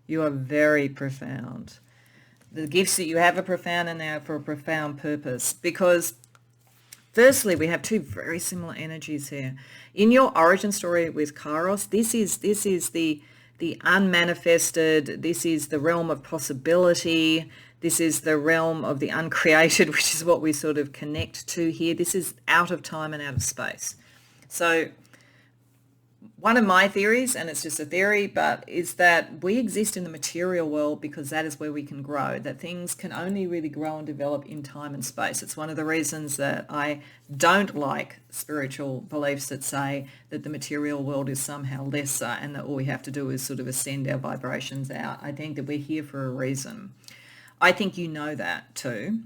[SPEAKER 1] You are very profound. The gifts that you have are profound, and they are for a profound purpose, because firstly, we have 2 very similar energies here. In your origin story with Kairos, this is the unmanifested, this is the realm of possibility, this is the realm of the uncreated, which is what we sort of connect to here. This is out of time and out of space. So one of my theories, and it's just a theory, but is that we exist in the material world because that is where we can grow, that things can only really grow and develop in time and space. It's one of the reasons that I don't like spiritual beliefs that say that the material world is somehow lesser and that all we have to do is sort of ascend our vibrations out. I think that we're here for a reason. I think you know that too.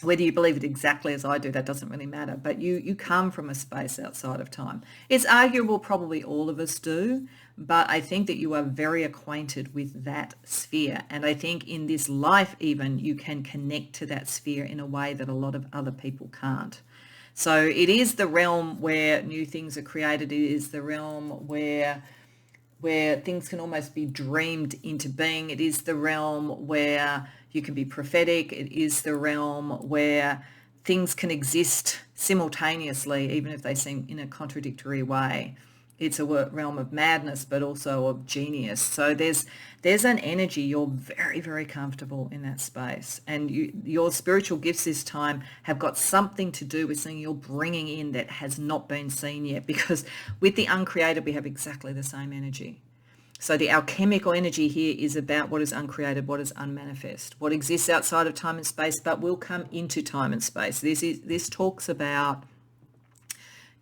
[SPEAKER 1] Whether you believe it exactly as I do, that doesn't really matter. But you come from a space outside of time. It's arguable probably all of us do, but I think that you are very acquainted with that sphere. And I think in this life even, you can connect to that sphere in a way that a lot of other people can't. So it is the realm where new things are created. It is the realm where things can almost be dreamed into being. It is the realm where you can be prophetic. It is the realm where things can exist simultaneously, even if they seem in a contradictory way. It's a realm of madness, but also of genius. So there's an energy. You're very, very comfortable in that space. And your spiritual gifts this time have got something to do with something you're bringing in that has not been seen yet. Because with the uncreated, we have exactly the same energy. So the alchemical energy here is about what is uncreated, what is unmanifest, what exists outside of time and space, but will come into time and space. This talks about,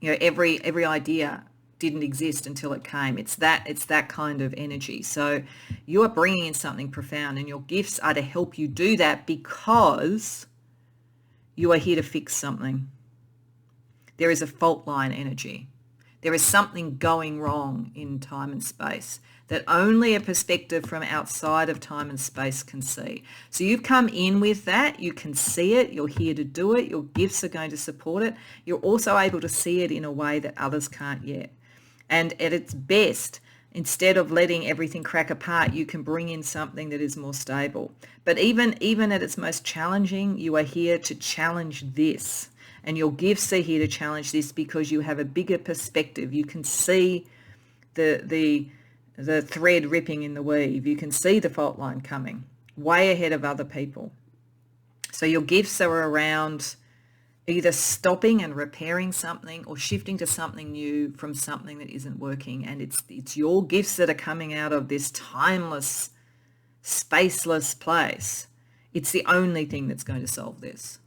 [SPEAKER 1] every idea didn't exist until it came. It's that kind of energy. So you are bringing in something profound, and your gifts are to help you do that because you are here to fix something. There is a fault line energy. There is something going wrong in time and space that only a perspective from outside of time and space can see. So you've come in with that. You can see it. You're here to do it. Your gifts are going to support it. You're also able to see it in a way that others can't yet. And at its best, instead of letting everything crack apart, you can bring in something that is more stable. But even at its most challenging, you are here to challenge this. And your gifts are here to challenge this because you have a bigger perspective. You can see the thread ripping in the weave. You can see the fault line coming way ahead of other people. So your gifts are around either stopping and repairing something or shifting to something new from something that isn't working. And it's your gifts that are coming out of this timeless, spaceless place. It's the only thing that's going to solve this.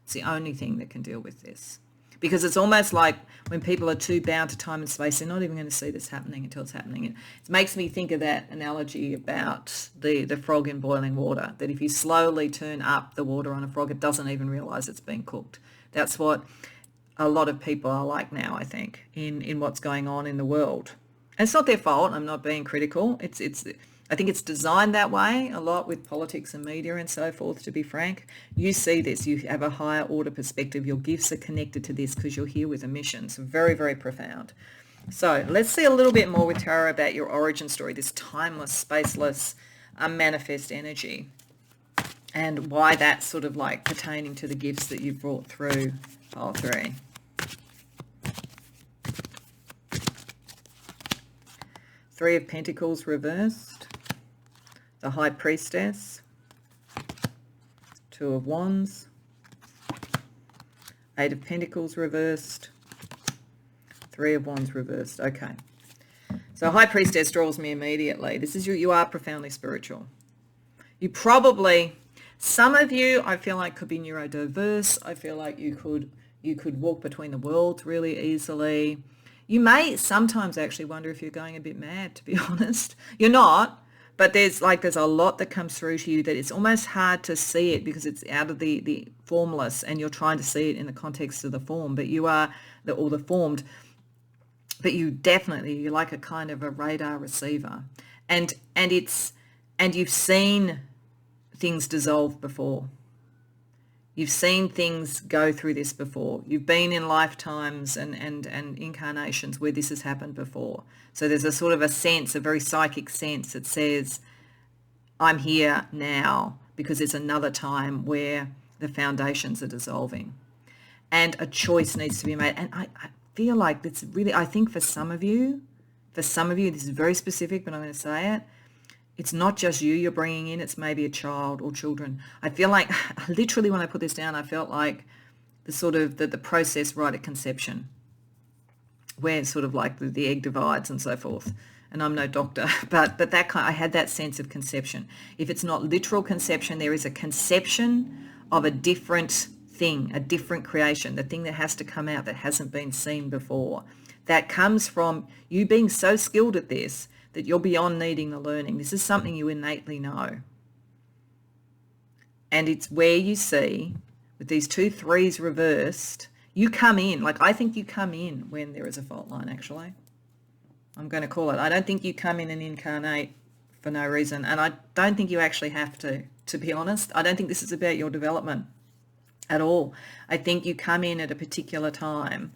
[SPEAKER 1] It's the only thing that can deal with this. Because it's almost like when people are too bound to time and space, they're not even going to see this happening until it's happening. It makes me think of that analogy about the frog in boiling water, that if you slowly turn up the water on a frog, it doesn't even realise it's been cooked. That's what a lot of people are like now, I think, in what's going on in the world. And it's not their fault. I'm not being critical. I think it's designed that way a lot with politics and media and so forth, to be frank. You see this. You have a higher order perspective. Your gifts are connected to this because you're here with a mission. So very, very profound. So let's see a little bit more with tarot about your origin story, this timeless, spaceless, unmanifest energy, and why that's sort of like pertaining to the gifts that you've brought through pile 3. Three of Pentacles reversed. The High Priestess, Two of Wands, Eight of Pentacles reversed, Three of Wands reversed. Okay. So High Priestess draws me immediately. This is you are profoundly spiritual. You probably, some of you, I feel like, could be neurodiverse. I feel like you could walk between the worlds really easily. You may sometimes actually wonder if you're going a bit mad, to be honest. You're not, but there's a lot that comes through to you that it's almost hard to see it because it's out of the formless, and you're trying to see it in the context of the form, but you are the formed. But you're like a kind of a radar receiver, and you've seen things dissolve before. You've seen things go through this before. You've been in lifetimes and incarnations where this has happened before. So there's a sort of a sense, a very psychic sense that says, I'm here now because it's another time where the foundations are dissolving and a choice needs to be made. And I feel like it's really, I think for some of you, this is very specific, but I'm going to say it. It's not just you're bringing in, it's maybe a child or children. I feel like, literally when I put this down, I felt like the sort of the process right at conception, where sort of like the egg divides and so forth. And I'm no doctor, but that kind, I had that sense of conception. If it's not literal conception, there is a conception of a different thing, a different creation, the thing that has to come out that hasn't been seen before. That comes from you being so skilled at this that you're beyond needing the learning. This is something you innately know. And it's where you see, with these 2 3s reversed, you come in, like I think you come in when there is a fault line, actually. I'm going to call it. I don't think you come in and incarnate for no reason. And I don't think you actually have to be honest. I don't think this is about your development at all. I think you come in at a particular time,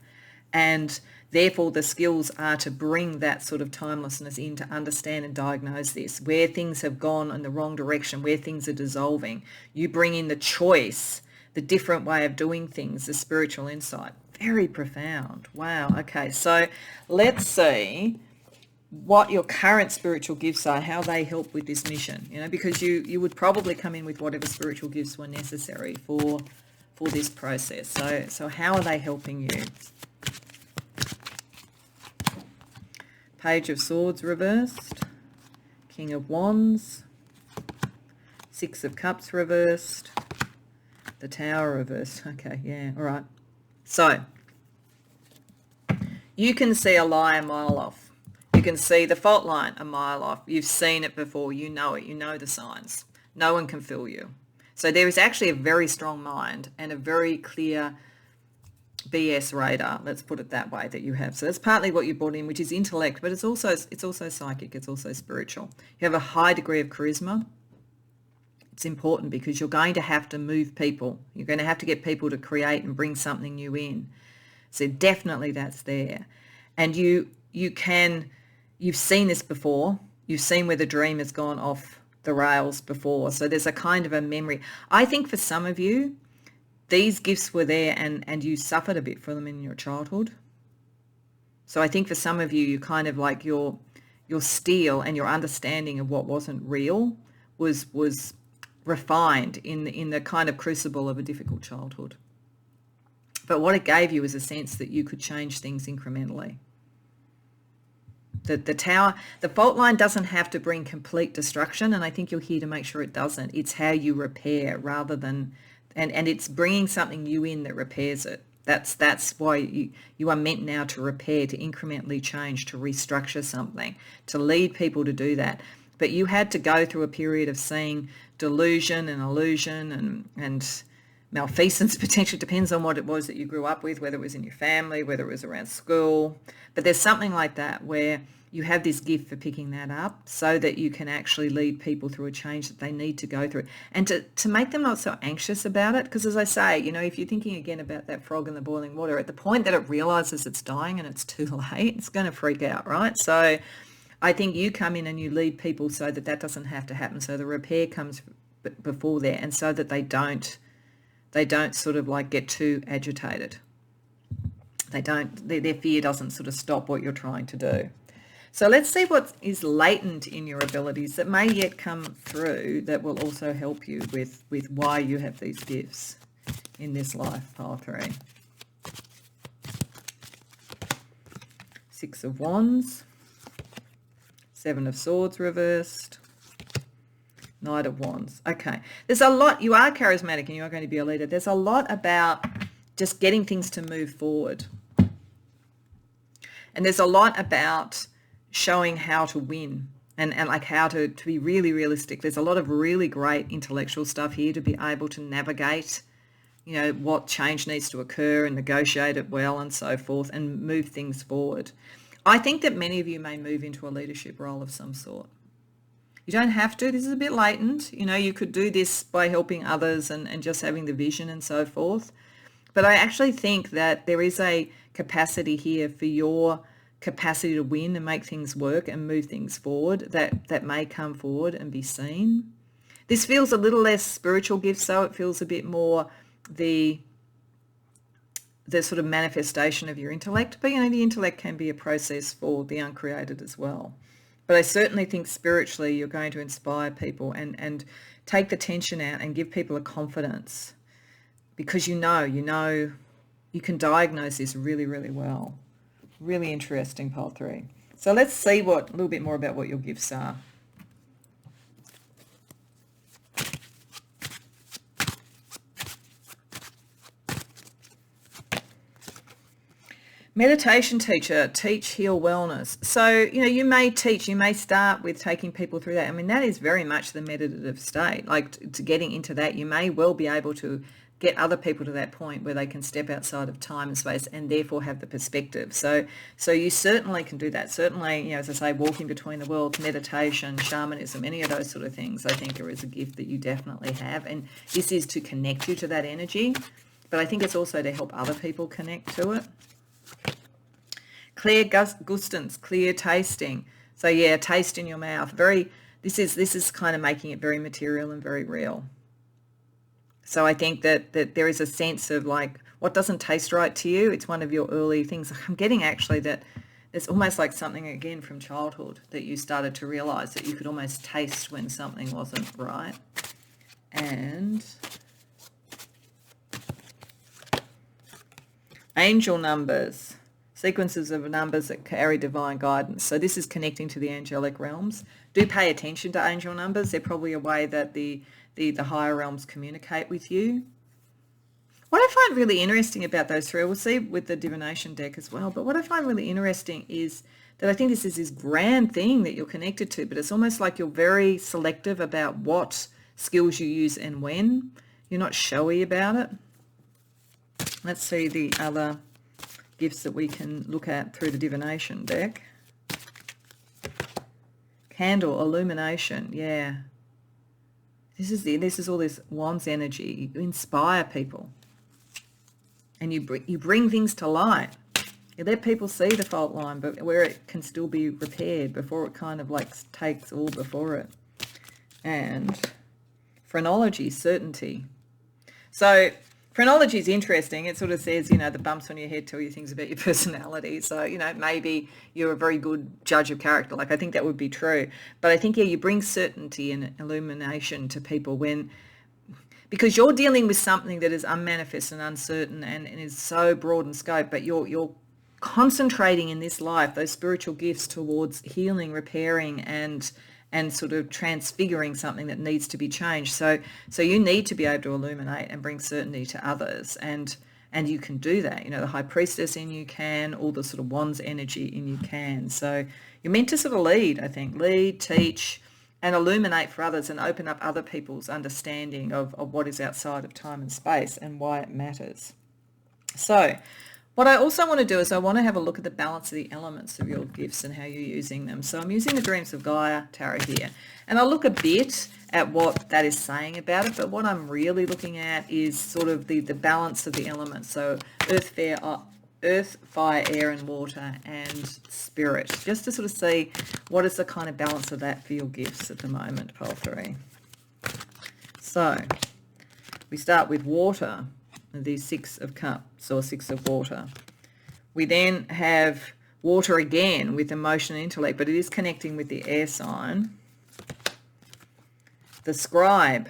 [SPEAKER 1] and therefore the skills are to bring that sort of timelessness in to understand and diagnose this, where things have gone in the wrong direction, where things are dissolving. You bring in the choice, the different way of doing things, the spiritual insight. Very profound. Wow. Okay, so let's see what your current spiritual gifts are, how they help with this mission, because you would probably come in with whatever spiritual gifts were necessary for this process. So how are they helping you? Page of Swords reversed, King of Wands, 6 of Cups reversed, the Tower reversed. Okay, yeah, all right. So you can see a lie a mile off. You can see the fault line a mile off. You've seen it before. You know it. You know the signs. No one can fool you. So there is actually a very strong mind and a very clear BS radar, let's put it that way, that you have. So that's partly what you brought in, which is intellect, but it's also psychic, it's also spiritual. You have a high degree of charisma. It's important because you're going to have to move people. You're going to have to get people to create and bring something new in. So definitely that's there. And you've seen this before. You've seen where the dream has gone off the rails before. So there's a kind of a memory. I think for some of you, these gifts were there and you suffered a bit for them in your childhood. So I think for some of you, you kind of like your steel and your understanding of what wasn't real was refined in the kind of crucible of a difficult childhood. But what it gave you is a sense that you could change things incrementally. The fault line doesn't have to bring complete destruction, and I think you're here to make sure it doesn't. It's how you repair rather than, and it's bringing something new in that repairs it. That's why you are meant now to repair, to incrementally change, to restructure something, to lead people to do that. But you had to go through a period of seeing delusion and illusion and malfeasance potentially. Depends on what it was that you grew up with, whether it was in your family, whether it was around school. But there's something like that where you have this gift for picking that up so that you can actually lead people through a change that they need to go through, and to make them not so anxious about it. Because as I say, if you're thinking again about that frog in the boiling water, at the point that it realizes it's dying and it's too late, it's going to freak out, right? So I think you come in and you lead people so that doesn't have to happen. So the repair comes before there, and so that they don't sort of like get too agitated. Their fear doesn't sort of stop what you're trying to do. So let's see what is latent in your abilities that may yet come through that will also help you with why you have these gifts in this life. Pile 3. 6 of Wands, 7 of Swords reversed, Knight of Wands. Okay. There's a lot. You are charismatic and you are going to be a leader. There's a lot about just getting things to move forward. And there's a lot about showing how to win and like how to be really realistic. There's a lot of really great intellectual stuff here to be able to navigate, you know, what change needs to occur and negotiate it well and so forth and move things forward. I think that many of you may move into a leadership role of some sort. You don't have to. This is a bit latent. You know, you could do this by helping others and just having the vision and so forth. But I actually think that there is a capacity here for your capacity to win and make things work and move things forward that may come forward and be seen. This feels a little less spiritual gifts, though. It feels a bit more the sort of manifestation of your intellect. But, you know, the intellect can be a process for the uncreated as well. But I certainly think spiritually you're going to inspire people and take the tension out and give people a confidence because you can diagnose this really, really well. Really interesting, pile 3. So let's see a little bit more about what your gifts are. Meditation teacher, teach, heal, wellness. So, you know, you may start with taking people through that. I mean, that is very much the meditative state. Like to getting into that, you may well be able to get other people to that point where they can step outside of time and space and therefore have the perspective. So you certainly can do that. Certainly, you know, as I say, walking between the worlds, meditation, shamanism, any of those sort of things, I think is a gift that you definitely have. And this is to connect you to that energy, but I think it's also to help other people connect to it. Clear gustance, clear tasting. So yeah, taste in your mouth. This is kind of making it very material and very real. So I think that there is a sense of like, what doesn't taste right to you? It's one of your early things. I'm getting actually that it's almost like something again from childhood that you started to realize that you could almost taste when something wasn't right. And angel numbers. Sequences of numbers that carry divine guidance. So this is connecting to the angelic realms. Do pay attention to angel numbers. They're probably a way that the higher realms communicate with you. What I find really interesting about those three, we'll see with the divination deck as well, but what I find really interesting is that I think this is this grand thing that you're connected to, but it's almost like you're very selective about what skills you use and when. You're not showy about it. Let's see the other gifts that we can look at through the divination deck. Candle, illumination, yeah. This is all this wands energy. You inspire people, and you bring things to light. You let people see the fault line, but where it can still be repaired before it kind of like takes all before it. And phrenology, certainty. So phrenology is interesting. It sort of says, you know, the bumps on your head tell you things about your personality. So, you know, maybe you're a very good judge of character. Like, I think that would be true. But I think, yeah, you bring certainty and illumination to people because you're dealing with something that is unmanifest and uncertain and is so broad in scope, but you're concentrating in this life, those spiritual gifts towards healing, repairing, and sort of transfiguring something that needs to be changed. So you need to be able to illuminate and bring certainty to others, and you can do that. You know, the high priestess in you can, all the sort of wands energy in you can. So you're meant to sort of lead, I think, teach, and illuminate for others and open up other people's understanding of what is outside of time and space and why it matters. So what I also want to do is I want to have a look at the balance of the elements of your gifts and how you're using them. So I'm using the Dreams of Gaia tarot here, and I'll look a bit at what that is saying about it, but what I'm really looking at is sort of the balance of the elements. So earth, fire, air, and water, and spirit, just to sort of see what is the kind of balance of that for your gifts at the moment, pile 3. So we start with water, the 6 of cups or 6 of water. We then have water again with emotion and intellect, but it is connecting with the air sign. The scribe,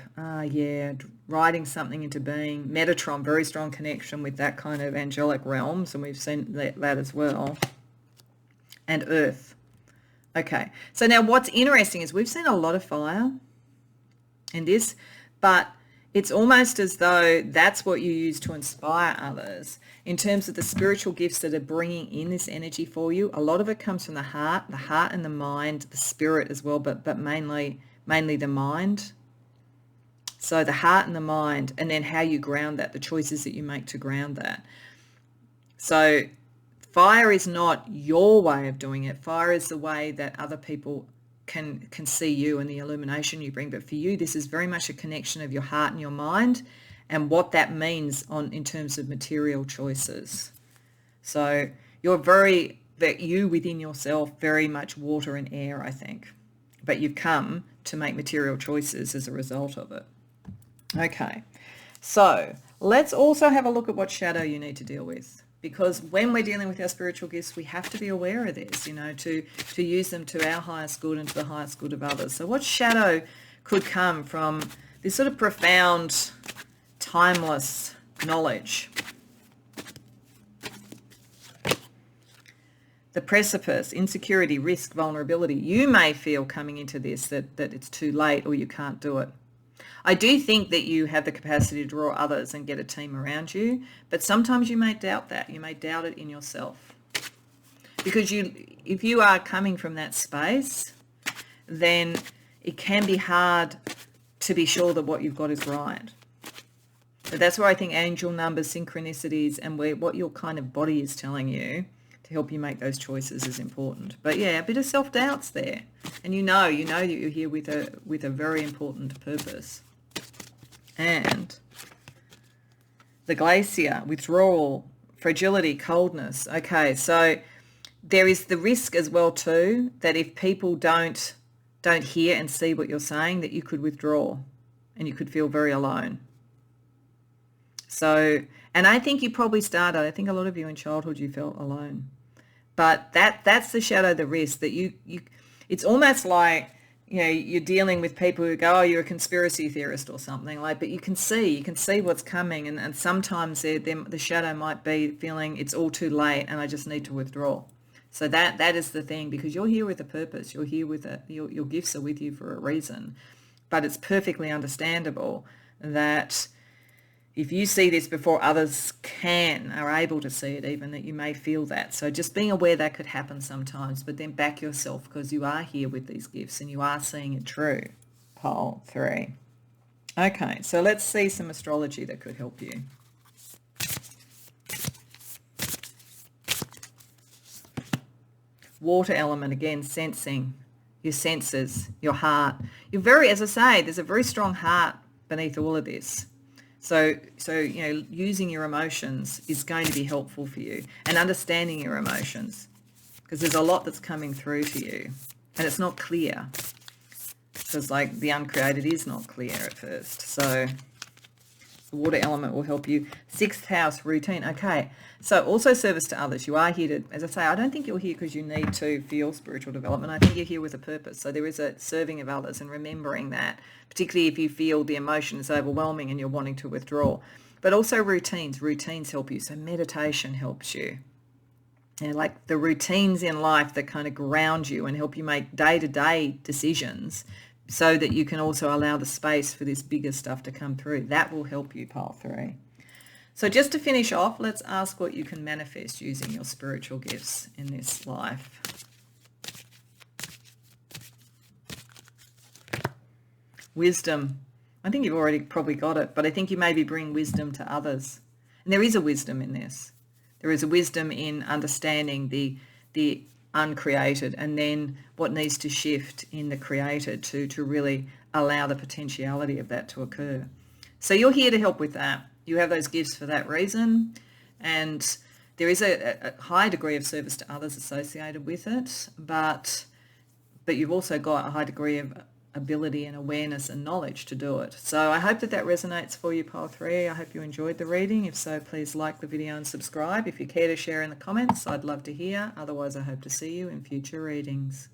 [SPEAKER 1] writing something into being. Metatron, very strong connection with that kind of angelic realms, and we've seen that as well. And earth. Okay, so now what's interesting is we've seen a lot of fire. in this, but it's almost as though that's what you use to inspire others. In terms of the spiritual gifts that are bringing in this energy for you, a lot of it comes from the heart and the mind, the spirit as well, but mainly the mind. So the heart and the mind, and then how you ground that, the choices that you make to ground that. So fire is not your way of doing it. Fire is the way that other people can see you and the illumination you bring. But for you, this is very much a connection of your heart and your mind and what that means in terms of material choices. So you within yourself, very much water and air, I think. But you've come to make material choices as a result of it. Okay, so let's also have a look at what shadow you need to deal with. Because when we're dealing with our spiritual gifts, we have to be aware of this, to use them to our highest good and to the highest good of others. So what shadow could come from this sort of profound, timeless knowledge? The precipice, insecurity, risk, vulnerability. You may feel coming into this that it's too late or you can't do it. I do think that you have the capacity to draw others and get a team around you, but sometimes you may doubt that. You may doubt it in yourself. Because if you are coming from that space, then it can be hard to be sure that what you've got is right. But that's where I think angel numbers, synchronicities, and what your kind of body is telling you to help you make those choices is important. But yeah, a bit of self-doubt's there. And you know that you're here with a very important purpose. And the glacier, withdrawal, fragility, coldness. Okay, so there is the risk as well too that if people don't hear and see what you're saying, that you could withdraw and you could feel very alone. So, and I think you probably started, I think a lot of you in childhood you felt alone. But that's the shadow, the risk that you it's almost like, you're dealing with people who go, oh, you're a conspiracy theorist or something, but you can see what's coming, and sometimes the shadow might be feeling it's all too late and I just need to withdraw. So that is the thing, because you're here with a purpose. You're here with your gifts are with you for a reason. But it's perfectly understandable that if you see this before others are able to see it even, that you may feel that. So just being aware that could happen sometimes, but then back yourself, because you are here with these gifts and you are seeing it true. Pole 3. Okay, so let's see some astrology that could help you. Water element, again, sensing, your senses, your heart. As I say, there's a very strong heart beneath all of this. So using your emotions is going to be helpful for you, and understanding your emotions, because there's a lot that's coming through to you and it's not clear, because the uncreated is not clear at first. So the water element will help you. 6th house, routine. Okay, so also service to others. You are here to, as I say, I don't think you're here because you need to for your spiritual development. I think you're here with a purpose. So there is a serving of others and remembering that, particularly if you feel the emotion is overwhelming and you're wanting to withdraw. But also routines. Routines help you. So meditation helps you. Like the routines in life that kind of ground you and help you make day-to-day decisions, so that you can also allow the space for this bigger stuff to come through. That will help you, pile 3. So just to finish off, let's ask what you can manifest using your spiritual gifts in this life. Wisdom. I think you've already probably got it, but I think you maybe bring wisdom to others. And there is a wisdom in this. There is a wisdom in understanding the uncreated, and then what needs to shift in the created to really allow the potentiality of that to occur. So you're here to help with that. You have those gifts for that reason, and there is a high degree of service to others associated with it, but you've also got a high degree of ability and awareness and knowledge to do it. So I hope that resonates for you, pile 3. I hope you enjoyed the reading. If so, please like the video and subscribe. If you care to share in the comments, I'd love to hear. Otherwise, I hope to see you in future readings.